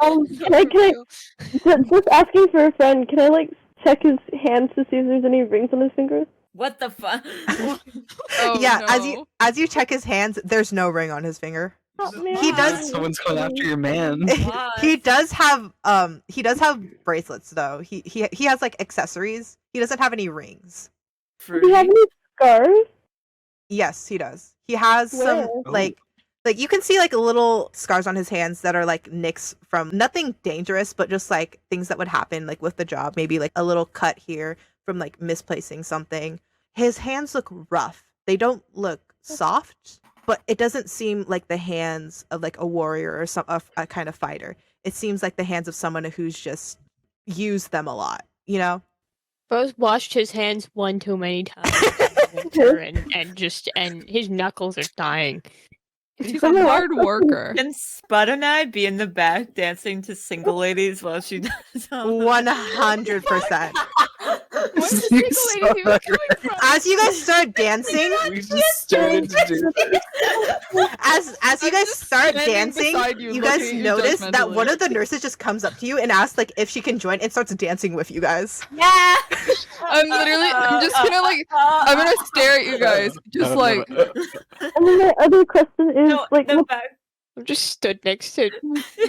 Can I just asking for a friend, can I, like, check his hands to see if there's any rings on his fingers? What the fuck? Oh, Yeah, no. as you check his hands, there's no ring on his finger. Oh, man. He does- Someone's going after your man. He does have bracelets though. He has, like, accessories. He doesn't have any rings. Does he have any scars? Yes, he does. He has some, Where? like you can see, like, little scars on his hands that are, like, nicks from nothing dangerous, but just, like, things that would happen, like, with the job. Maybe, like, a little cut here from, like, misplacing something. His hands look rough. They don't look soft, but it doesn't seem like the hands of, like, a warrior or a kind of fighter. It seems like the hands of someone who's just used them a lot, you know? Bro's washed his hands one too many times in the winter and his knuckles are dying. He's a hard worker. Can Spud and I be in the back dancing to single ladies while she does all the- 100%. What's the single lady he was coming from? As you guys start dancing, We just started to do as you I'm guys just start standing dancing, beside you, you guys looking at you notice that judgmentally. one of the nurses just comes up to you and asks like if she can join and starts dancing with you guys. Yeah. I'm just gonna like, I'm gonna stare at you guys, just like, And then my other question is No, like, the what- back. I'm just stood next to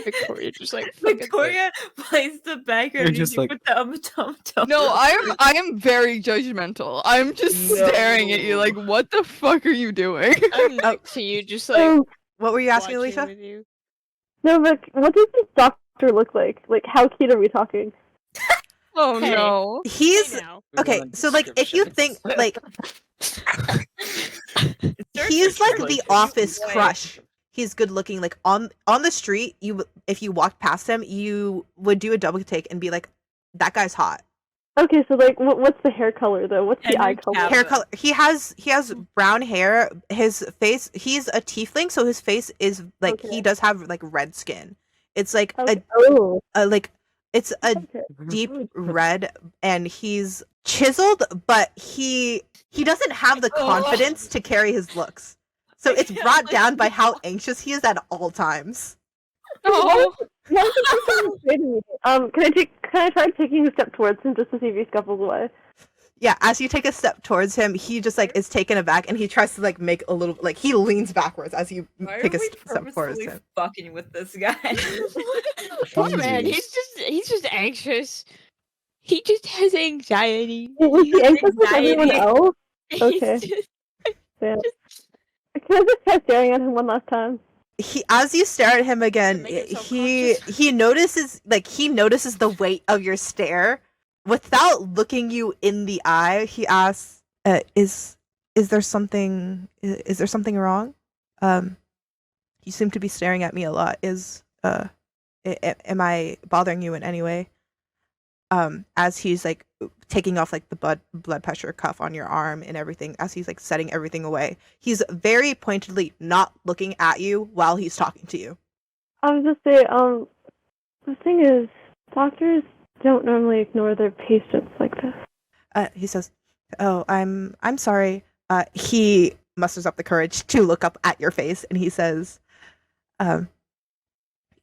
Victoria, just like fucking Victoria plays the background You're just music with the tum. no, I am very judgmental. I'm just staring at you like, what the fuck are you doing? I'm next to you, just like What were you asking, watching Alicia? with you. no, but what does this doctor look like? Like, how cute are we talking? Oh Hey. no. He's Hey now. okay. So like, if you think like he's like the office crush. He's good looking. Like on the street, if you walked past him, you would do a double take and be like, "That guy's hot." Okay, so like, what's the hair color though? What's the Henry eye color? Cavill. Hair color. He has brown hair. His face. He's a tiefling, so his face is like Okay. he does have like red skin. It's like Okay. Oh, like it's a okay. deep red, and he's chiseled, but he doesn't have the confidence to carry his looks. So it's brought down by how anxious he is at all times. Oh, What was the first thing you said to me? Can I try taking a step towards him just to see if he scuffles away? Yeah, as you take a step towards him, he just like is taken aback, and he tries to like make a little like he leans backwards as you Why take are a we step towards purposefully him. fucking with this guy? Poor man, he's just anxious. He just has anxiety. Was he anxious with everyone Anxiety. else? He's Okay. just- Damn. Can I just try staring at him one last time? He, as you stare at him again, Make him he notices the weight of your stare. Without looking you in the eye, he asks, "Is there something wrong? You seem to be staring at me a lot. Am I bothering you in any way?" As he's like taking off like the blood pressure cuff on your arm and everything, as he's like setting everything away, he's very pointedly not looking at you while he's talking to you. I was just say, the thing is, doctors don't normally ignore their patients like this. He says, "Oh, I'm sorry." He musters up the courage to look up at your face, and he says,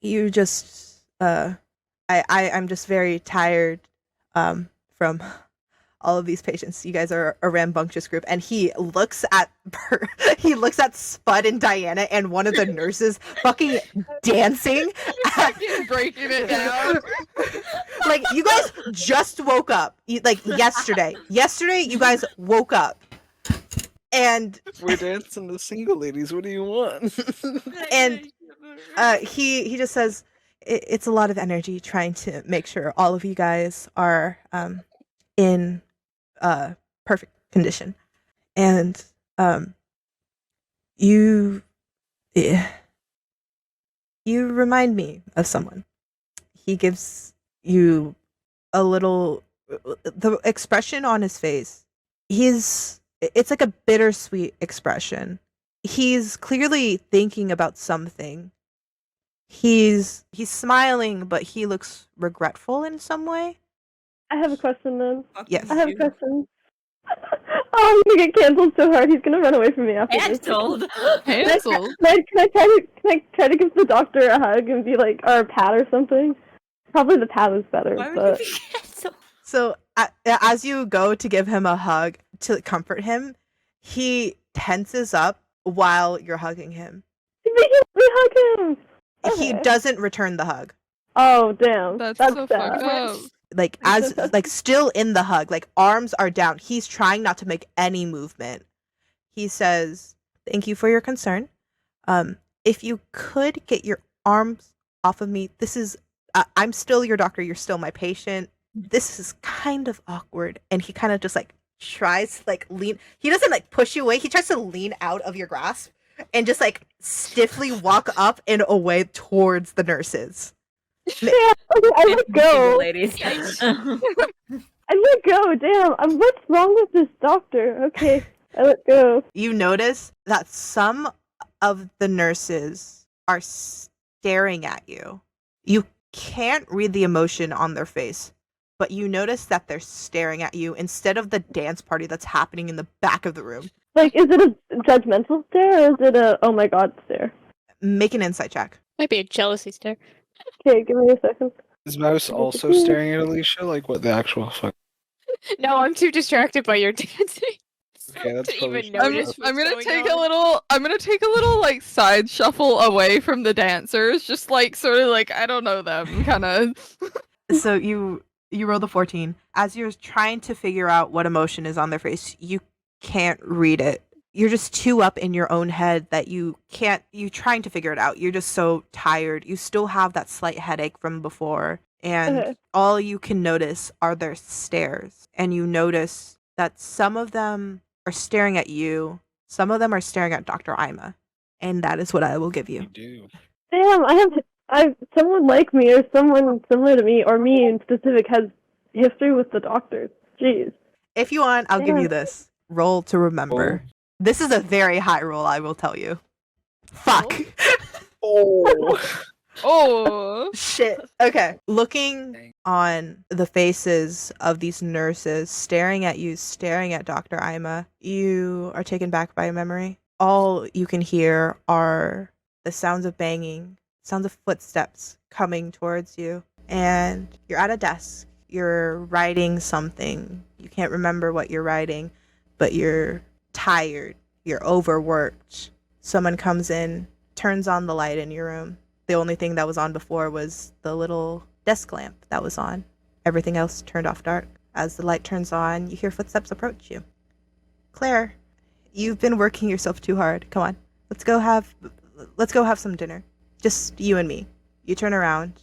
"You just, I'm just very tired, from all of these patients. You guys are a rambunctious group." And he looks at Spud and Dianna and one of the nurses fucking dancing. fucking breaking it down. Like, you guys just woke up. Like, yesterday. Yesterday, you guys woke up. And We're dancing to single ladies. What do you want? And, he just says, it's a lot of energy trying to make sure all of you guys are in perfect condition. And you remind me of someone. He gives you a little, the expression on his face, it's like a bittersweet expression. He's clearly thinking about something. He's smiling, but he looks regretful in some way. I have a question then. Yes. I have a question. Oh, I'm gonna get canceled so hard. He's gonna run away from me after this. Cancelled. Cancelled. Can I try to give the doctor a hug and be like, or a pat or something? Probably the pat is better. Why would But you be cancelled? So as you go to give him a hug to comfort him, he tenses up while you're hugging him. we hug him. He Okay. doesn't return the hug. Oh damn. That's so sad. fucked up. Like, as like still in the hug, like arms are down. He's trying not to make any movement. He says, "Thank you for your concern. If you could get your arms off of me, this is I'm still your doctor, you're still my patient. This is kind of awkward." And he kind of just like tries to like lean. He doesn't like push you away. He tries to lean out of your grasp and just like stiffly walk up and away towards the nurses. Yeah, okay, I let go. Ladies. I let go. Damn. What's wrong with this doctor? Okay, I let go. You notice that some of the nurses are staring at you. You can't read the emotion on their face, but you notice that they're staring at you instead of the dance party that's happening in the back of the room. Like, is it a judgmental stare or is it a oh my god stare? Make an insight check. Might be a jealousy stare. Okay, give me a second. Is Mouse also staring at Alicia? Like, what the actual fuck? No, I'm too distracted by your dancing. Okay, that's to probably even fair notice enough. I'm gonna what's take going a little. I'm gonna take a little like side shuffle away from the dancers, just like sort of like I don't know them, kind of. So you roll the 14. As you're trying to figure out what emotion is on their face, you can't read it. You're just too up in your own head that you're trying to figure it out. You're just so tired. You still have that slight headache from before. And Okay. all you can notice are their stares. And you notice that some of them are staring at you. Some of them are staring at Dr. Eyma. And that is what I will give You you. do. Damn, I someone like me or someone similar to me or me in specific has history with the doctors. Jeez. If you want, I'll give Yeah. you this. Roll to remember. This is a very high roll, I will tell you. Fuck. Oh. Oh. Shit. Okay. Looking on the faces of these nurses staring at you, staring at Dr. Eyma, you are taken back by a memory. All you can hear are the sounds of banging, sounds of footsteps coming towards you. And you're at a desk. You're writing something. You can't remember what you're writing, but you're tired. You're overworked. Someone comes in, turns on the light in your room. The only thing that was on before was the little desk lamp that was on. Everything else turned off dark. As the light turns on, you hear footsteps approach you. Claire, you've been working yourself too hard. Come on. Let's go have some dinner. Just you and me. You turn around.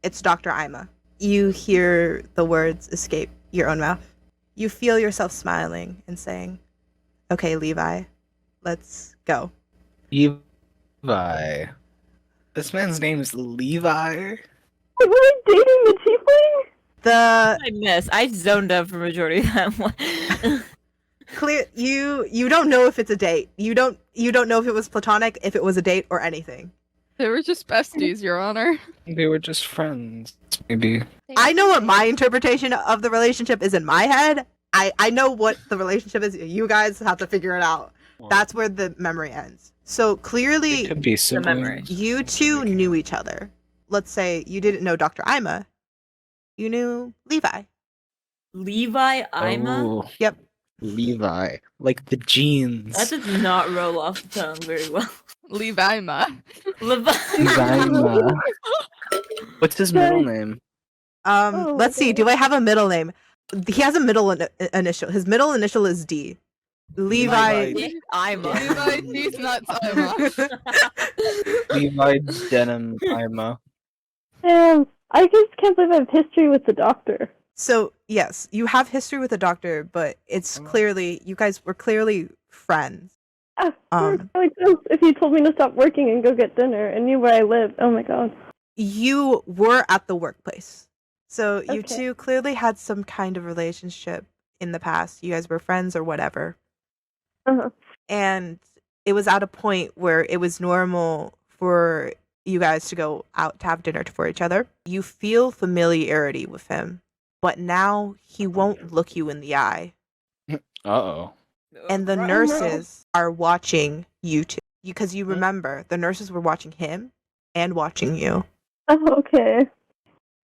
It's Dr. Eyma. You hear the words escape your own mouth. You feel yourself smiling and saying, "Okay, Levi, let's go." Levi. This man's name is Levi. Were we dating the tiefling? The I miss. I zoned out for majority of that one. clear you don't know if it's a date. You don't know if it was platonic, if it was a date or anything. They were just besties, Your Honor. They were just friends, maybe. I know what my interpretation of the relationship is in my head. I know what the relationship is. You guys have to figure it out. That's where the memory ends. So It clearly could be memory. siblings. you two knew each other. Let's say you didn't know Dr. Eyma. You knew Levi. Levi Eyma? Oh, Yep. Levi. Like the jeans. That does not roll off the tongue very well. Leave Eyma. Levi. Eyma. What's his middle name? Oh, Let's see. Do I have a middle name? He has a middle initial. His middle initial is D. Levi. Levi. Eyma. Levi, these nuts, Eyma. Levi Denim Eyma. Damn, I just can't believe I have history with the doctor. So yes, you have history with the doctor, but it's clearly you guys were clearly friends. Ah, really close if you told me to stop working and go get dinner and knew where I lived. Oh my god. You were at the workplace, so you Okay. two clearly had some kind of relationship in the past. You guys were friends or whatever, Uh-huh. and it was at a point where it was normal for you guys to go out to have dinner for each other. You feel familiarity with him, but now he won't look you in the eye. Uh-oh. And the Right. nurses are watching you two because you remember the nurses were watching him and watching you. Oh, okay.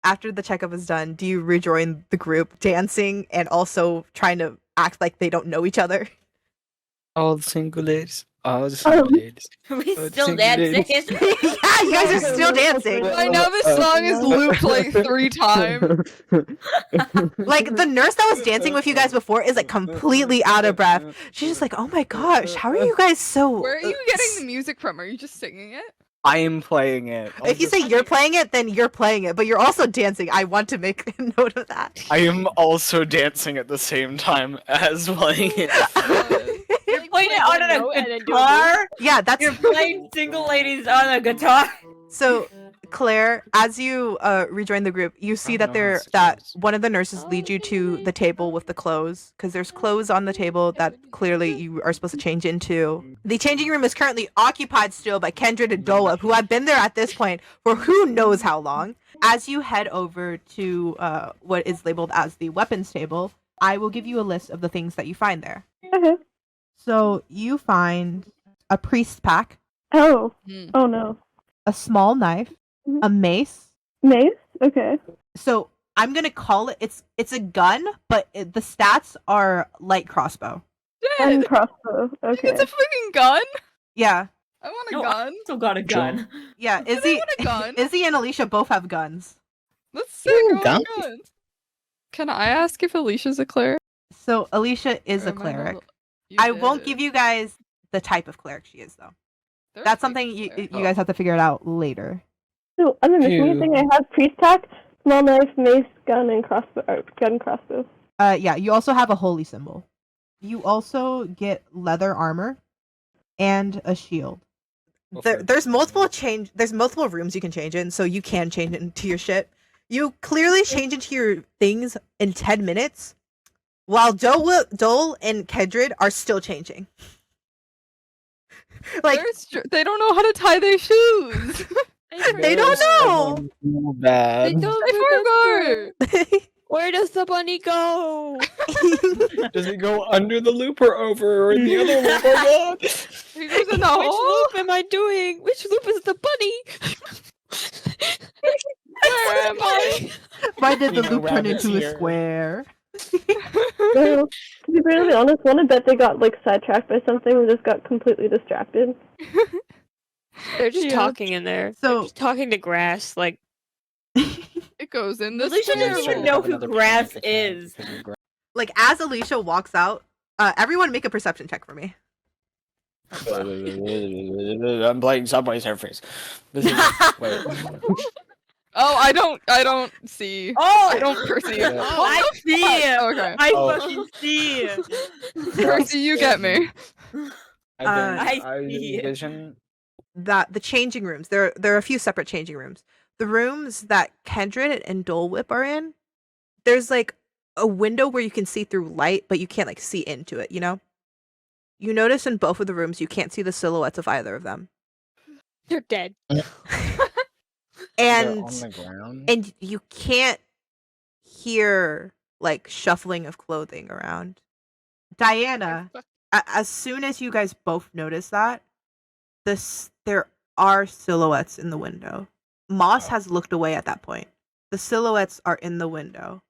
After the checkup is done, do you rejoin the group dancing and also trying to act like they don't know each other? All the single ladies. All the single ladies. We Oh, still single dancing. ladies. Yeah, you guys are still dancing. I know this song is looped like 3 times. Like the nurse that was dancing with you guys before is like completely out of breath. She's just like, "Oh my gosh, how are you guys so?" Where are you getting the music from? Are you just singing it? I am playing it. If you say you're playing it, then you're playing it, but you're also dancing. I want to make a note of that. I am also dancing at the same time as playing it. You're playing it on note and a then do a guitar? Yeah, that's You're playing single ladies on a guitar? so Claire, as you rejoin the group, you see I that don't know how that this one of the nurses leads you to the table with the clothes, because there's clothes on the table that clearly you are supposed to change into. The changing room is currently occupied still by Kendrick and Dolab, who have been there at this point for who knows how long. As you head over to what is labeled as the weapons table, I will give you a list of the things that you find there. Okay. So you find a priest pack, Oh. Hmm. Oh no. a small knife, Mhm. a mace. Mace? Okay. So I'm gonna call it's a gun, but the stats are light crossbow. And Shit! crossbow. Okay. It's a fucking gun. Yeah, I want a No, I gun. still got a gun. yeah. Did I Izzy, want a gun? Izzy and Alicia both have guns. That's sick. I want Gun? guns. Can I ask if Alicia's a cleric? So Alicia is Or a am I not cleric. al- You I won't did. give you guys the type of cleric she is, though. They're That's a something fake you cleric. you guys have to figure it out later. So, I'm missing Phew. anything. I have priest pack, small knife, mace, gun, and crossbow. Gun, crossbow. Yeah. You also have a holy symbol. You also get leather armor and a shield. There's multiple rooms you can change in, so you can change into your shit. You clearly change into your things in 10 minutes, while Dole and Kedrid are still changing. Like, They don't know how to tie their shoes. they don't know. So bad. They don't They remember. forgot. Where does the bunny go? Does it go under the loop or over or in the other loop? Oh god! He goes in the Which hole. loop am I doing? Which loop is the bunny? Where am I? Why did the You know, loop turn rabbits into a here. square? Well, to be really honest, one I bet they got like sidetracked by something and just got completely distracted. They're just Yeah. talking in there. So- They're just talking to grass. Like, It goes in the Alicia doesn't even know who grass is. Like, as Alicia walks out, everyone make a perception check for me. I'm playing Subway Surfers. This is wait. Oh, I don't see. Oh, I don't perceive. Yeah. Oh, I see. Okay. I Oh. fucking see. Percy, you get me. I see. Vision. That the changing rooms. There are a few separate changing rooms. The rooms that Kendrick and Dole Whip are in, there's like a window where you can see through light, but you can't like see into it, you know? You notice in both of the rooms you can't see the silhouettes of either of them. they're dead. They're And on the ground. and you can't hear like shuffling of clothing around. Diana, as soon as you guys both notice that, there are silhouettes in the window. Mosse has looked away at that point. The silhouettes are in the window.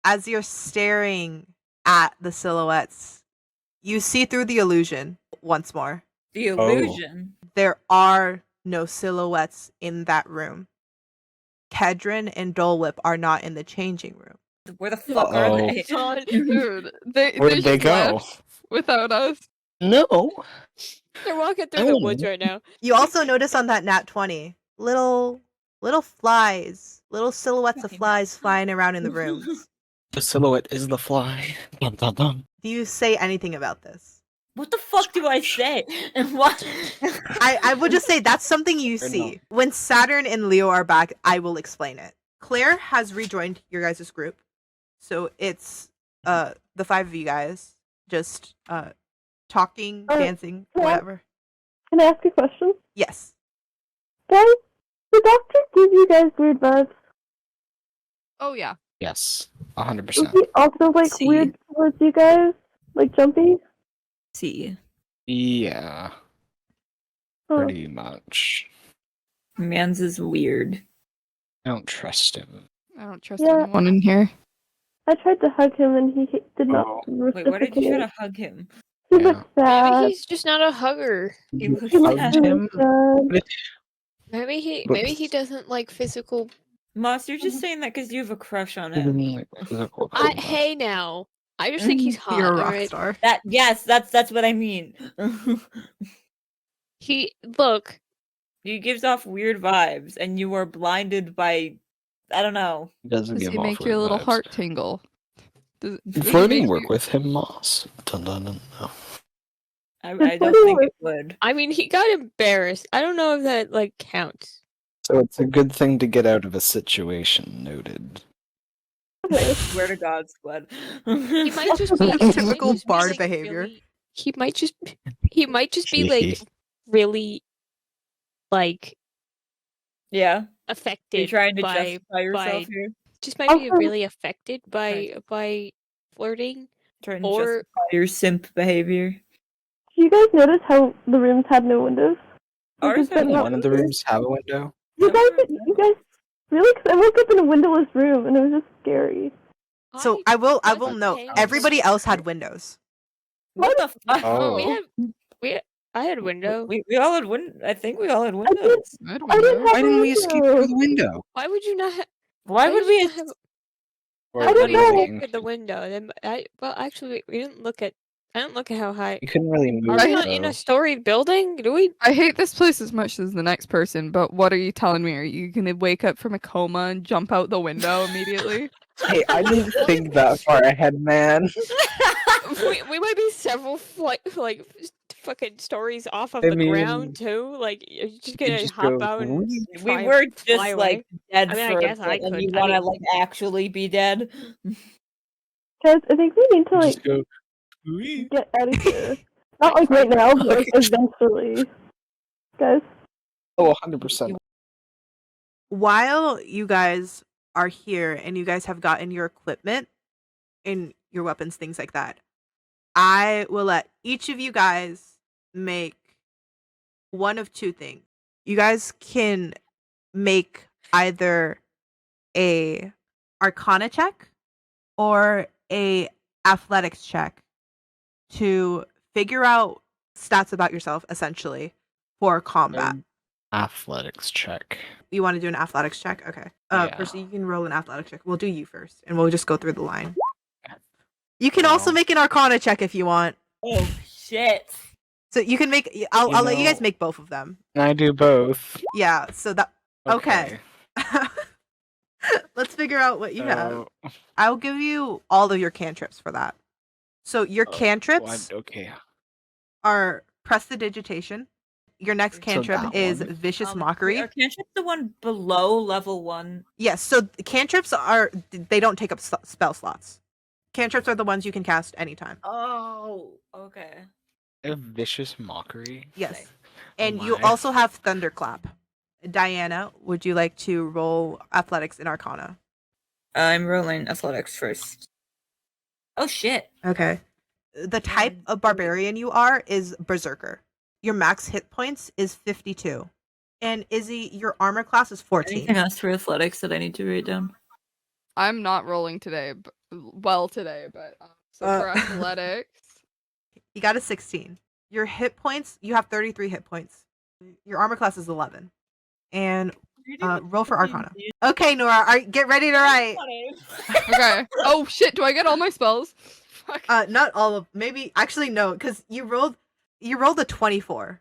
As you're staring at the silhouettes, you see through the illusion once more. The illusion. There are no silhouettes in that room. Kedron and Dole Whip are not in the changing room. Where the fuck are Uh-oh. they? Dude, they Where'd they just go? left without us. No. They're walking through the woods right now. You also notice on that nat 20 little flies, little silhouettes of Fucking flies flying around in the rooms. The silhouette is the fly. Dun, dun, dun. Do you say anything about this? What the fuck do I say? And what? I would just say that's something you Or see. no. When Saturn and Leo are back, I will explain it. Claire has rejoined your guys' group. So it's the five of you guys just talking, dancing, yeah. whatever. Can I ask a question? Yes. Guys, the doctor give you guys weird vibes? Oh yeah. Yes. Is 100%. he also like See. weird towards you guys? Like jumpy? See, Yeah. Oh. Pretty much. Mans is weird. I don't trust him. I don't trust Yeah. anyone in here. I tried to hug him and he did not Oh. Wait, why did you try reciprocate. to hug him? He Yeah. looked sad. Maybe he's just not a hugger. He looks He looked sad. Hugged really him? sad. Maybe he doesn't like physical. Moss, you're just saying that because you have a crush on him. Hey now, I just think he's hot. You're a rock alright? star. That's what I mean. He look. He gives off weird vibes, and you are blinded by, I don't know. Doesn't Does give he off make weird your little vibes. heart tingle? Does he Flirting make work you- with him, Moss. Dun, dun, dun, no. I don't think it would. I mean, he got embarrassed. I don't know if that like counts. So it's a good thing to get out of a situation. Noted. Okay. Swear to God, Spud. He might just be Typical just be, bard like, behavior. really- he might just be like really like Yeah. You're affected trying to by justify yourself here. just might be Also- really affected Right. by flirting. Trying to Or- justify your simp behavior. Do you guys notice how the rooms had no windows? Like, Ours it's been have not- One of the rooms have a window. You Some guys, rooms you guys, really? 'Cause I woke up in a windowless room and it was just scary. So I will wasn't note paying everybody attention. else had windows. What the fuck? Oh. I had a window. We all had I think we all had windows. I had a I didn't window. have Why didn't we escape through the window? Why would you not? Why would would we? you not have? Or I don't we know. waiting? At the window. Then well, actually, we didn't look at. I didn't look at how high. You couldn't really move. Are we not in though. a storied building? Do we? I hate this place as much as the next person, but what are you telling me? Are you gonna wake up from a coma and jump out the window immediately? Hey, I didn't think that far ahead, man. we might be several fucking stories off of I the mean, ground too. Like you're just You gonna just hop go, out and "Wee." We fly- were fly just away. like dead I mean, I for guess a I bit, and could. you I want to mean- like actually be dead. Guys, I think we need to like Just go. "Wee." get out of here. Not like right now, but like eventually. Guys, Oh, 100%. While you guys are here and you guys have gotten your equipment and your weapons, things like that, I will let each of you guys make one of two things. You guys can make either a Arcana check or a athletics check to figure out stats about yourself, essentially, for combat. Athletics check. You want to do an athletics check? Okay. Yeah. Percy, you can roll an athletics check. We'll do you first, and we'll just go through the line. You can also Well. make an Arcana check if you want. Oh shit! So you can make. I'll let you guys know- make both of them. I do both. Yeah. So that. Okay. Let's figure out what you have. I'll give you all of your cantrips for that. So your cantrips Okay. are Prestidigitation. Your next So cantrip that is one. Vicious Mockery. Are cantrips the one below level 1? Yes, so the cantrips they don't take up spell slots. Cantrips are the ones you can cast anytime. Oh, okay. A vicious mockery. Yes. And Oh you my. also have Thunderclap. Diana, would you like to roll athletics and Arcana? I'm rolling athletics first. Oh shit! Okay. The type of barbarian you are is Berserker. Your max hit points is 52. And Izzy, your armor class is 14. Anything else for athletics that I need to write down? I'm not rolling today, but so Uh, for athletics, You got a 16. Your hit points, you have 33 hit points. Your armor class is 11. And roll for Arcana. Okay, Nora, get ready to write. okay. Oh shit! Do I get all my spells? Fuck. Not all of, maybe, actually no, because you rolled a 24.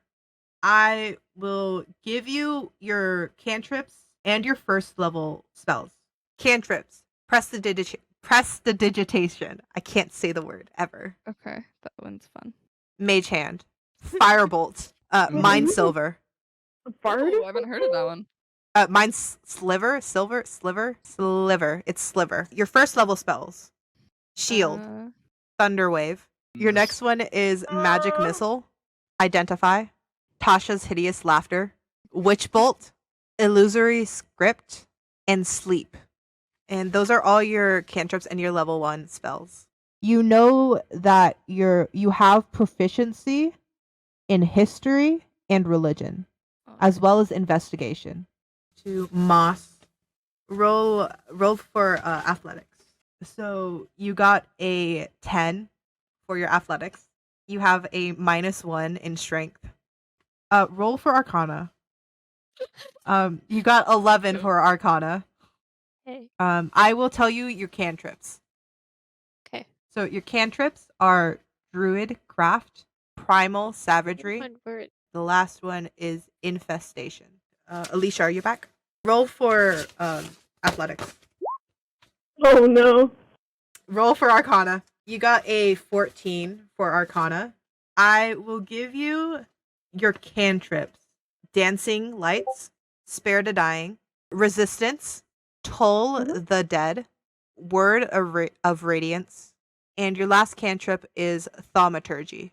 I will give you your cantrips and your first level spells. Cantrips. Prestidigitation. I can't say the word ever. Okay, that one's fun. Mage Hand. Firebolt. Mind Silver. Bard? Oh, I haven't heard of that one. Mind Sliver. Sliver. It's Sliver. Your first level spells. Shield. Thunder Wave. Your next one is Magic Missile. Identify. Tasha's Hideous Laughter. Witch Bolt. Illusory Script. And Sleep. And those are all your cantrips and your level 1 spells. You know that you have proficiency in history and religion, as well as investigation. To Mosse, roll for athletics. So you got a 10 for your athletics. You have a -1 in strength. Roll for Arcana. You got 11 for Arcana. Hey. I will tell you your cantrips. Okay. So your cantrips are Druid Craft, Primal Savagery. One word. The last one is Infestation. Alicia, are you back? Roll for athletics. Oh no. Roll for Arcana. You got a 14 for Arcana. I will give you your cantrips. Dancing Lights, Spare the Dying, Resistance, Toll the Dead, Word of Radiance, and your last cantrip is Thaumaturgy.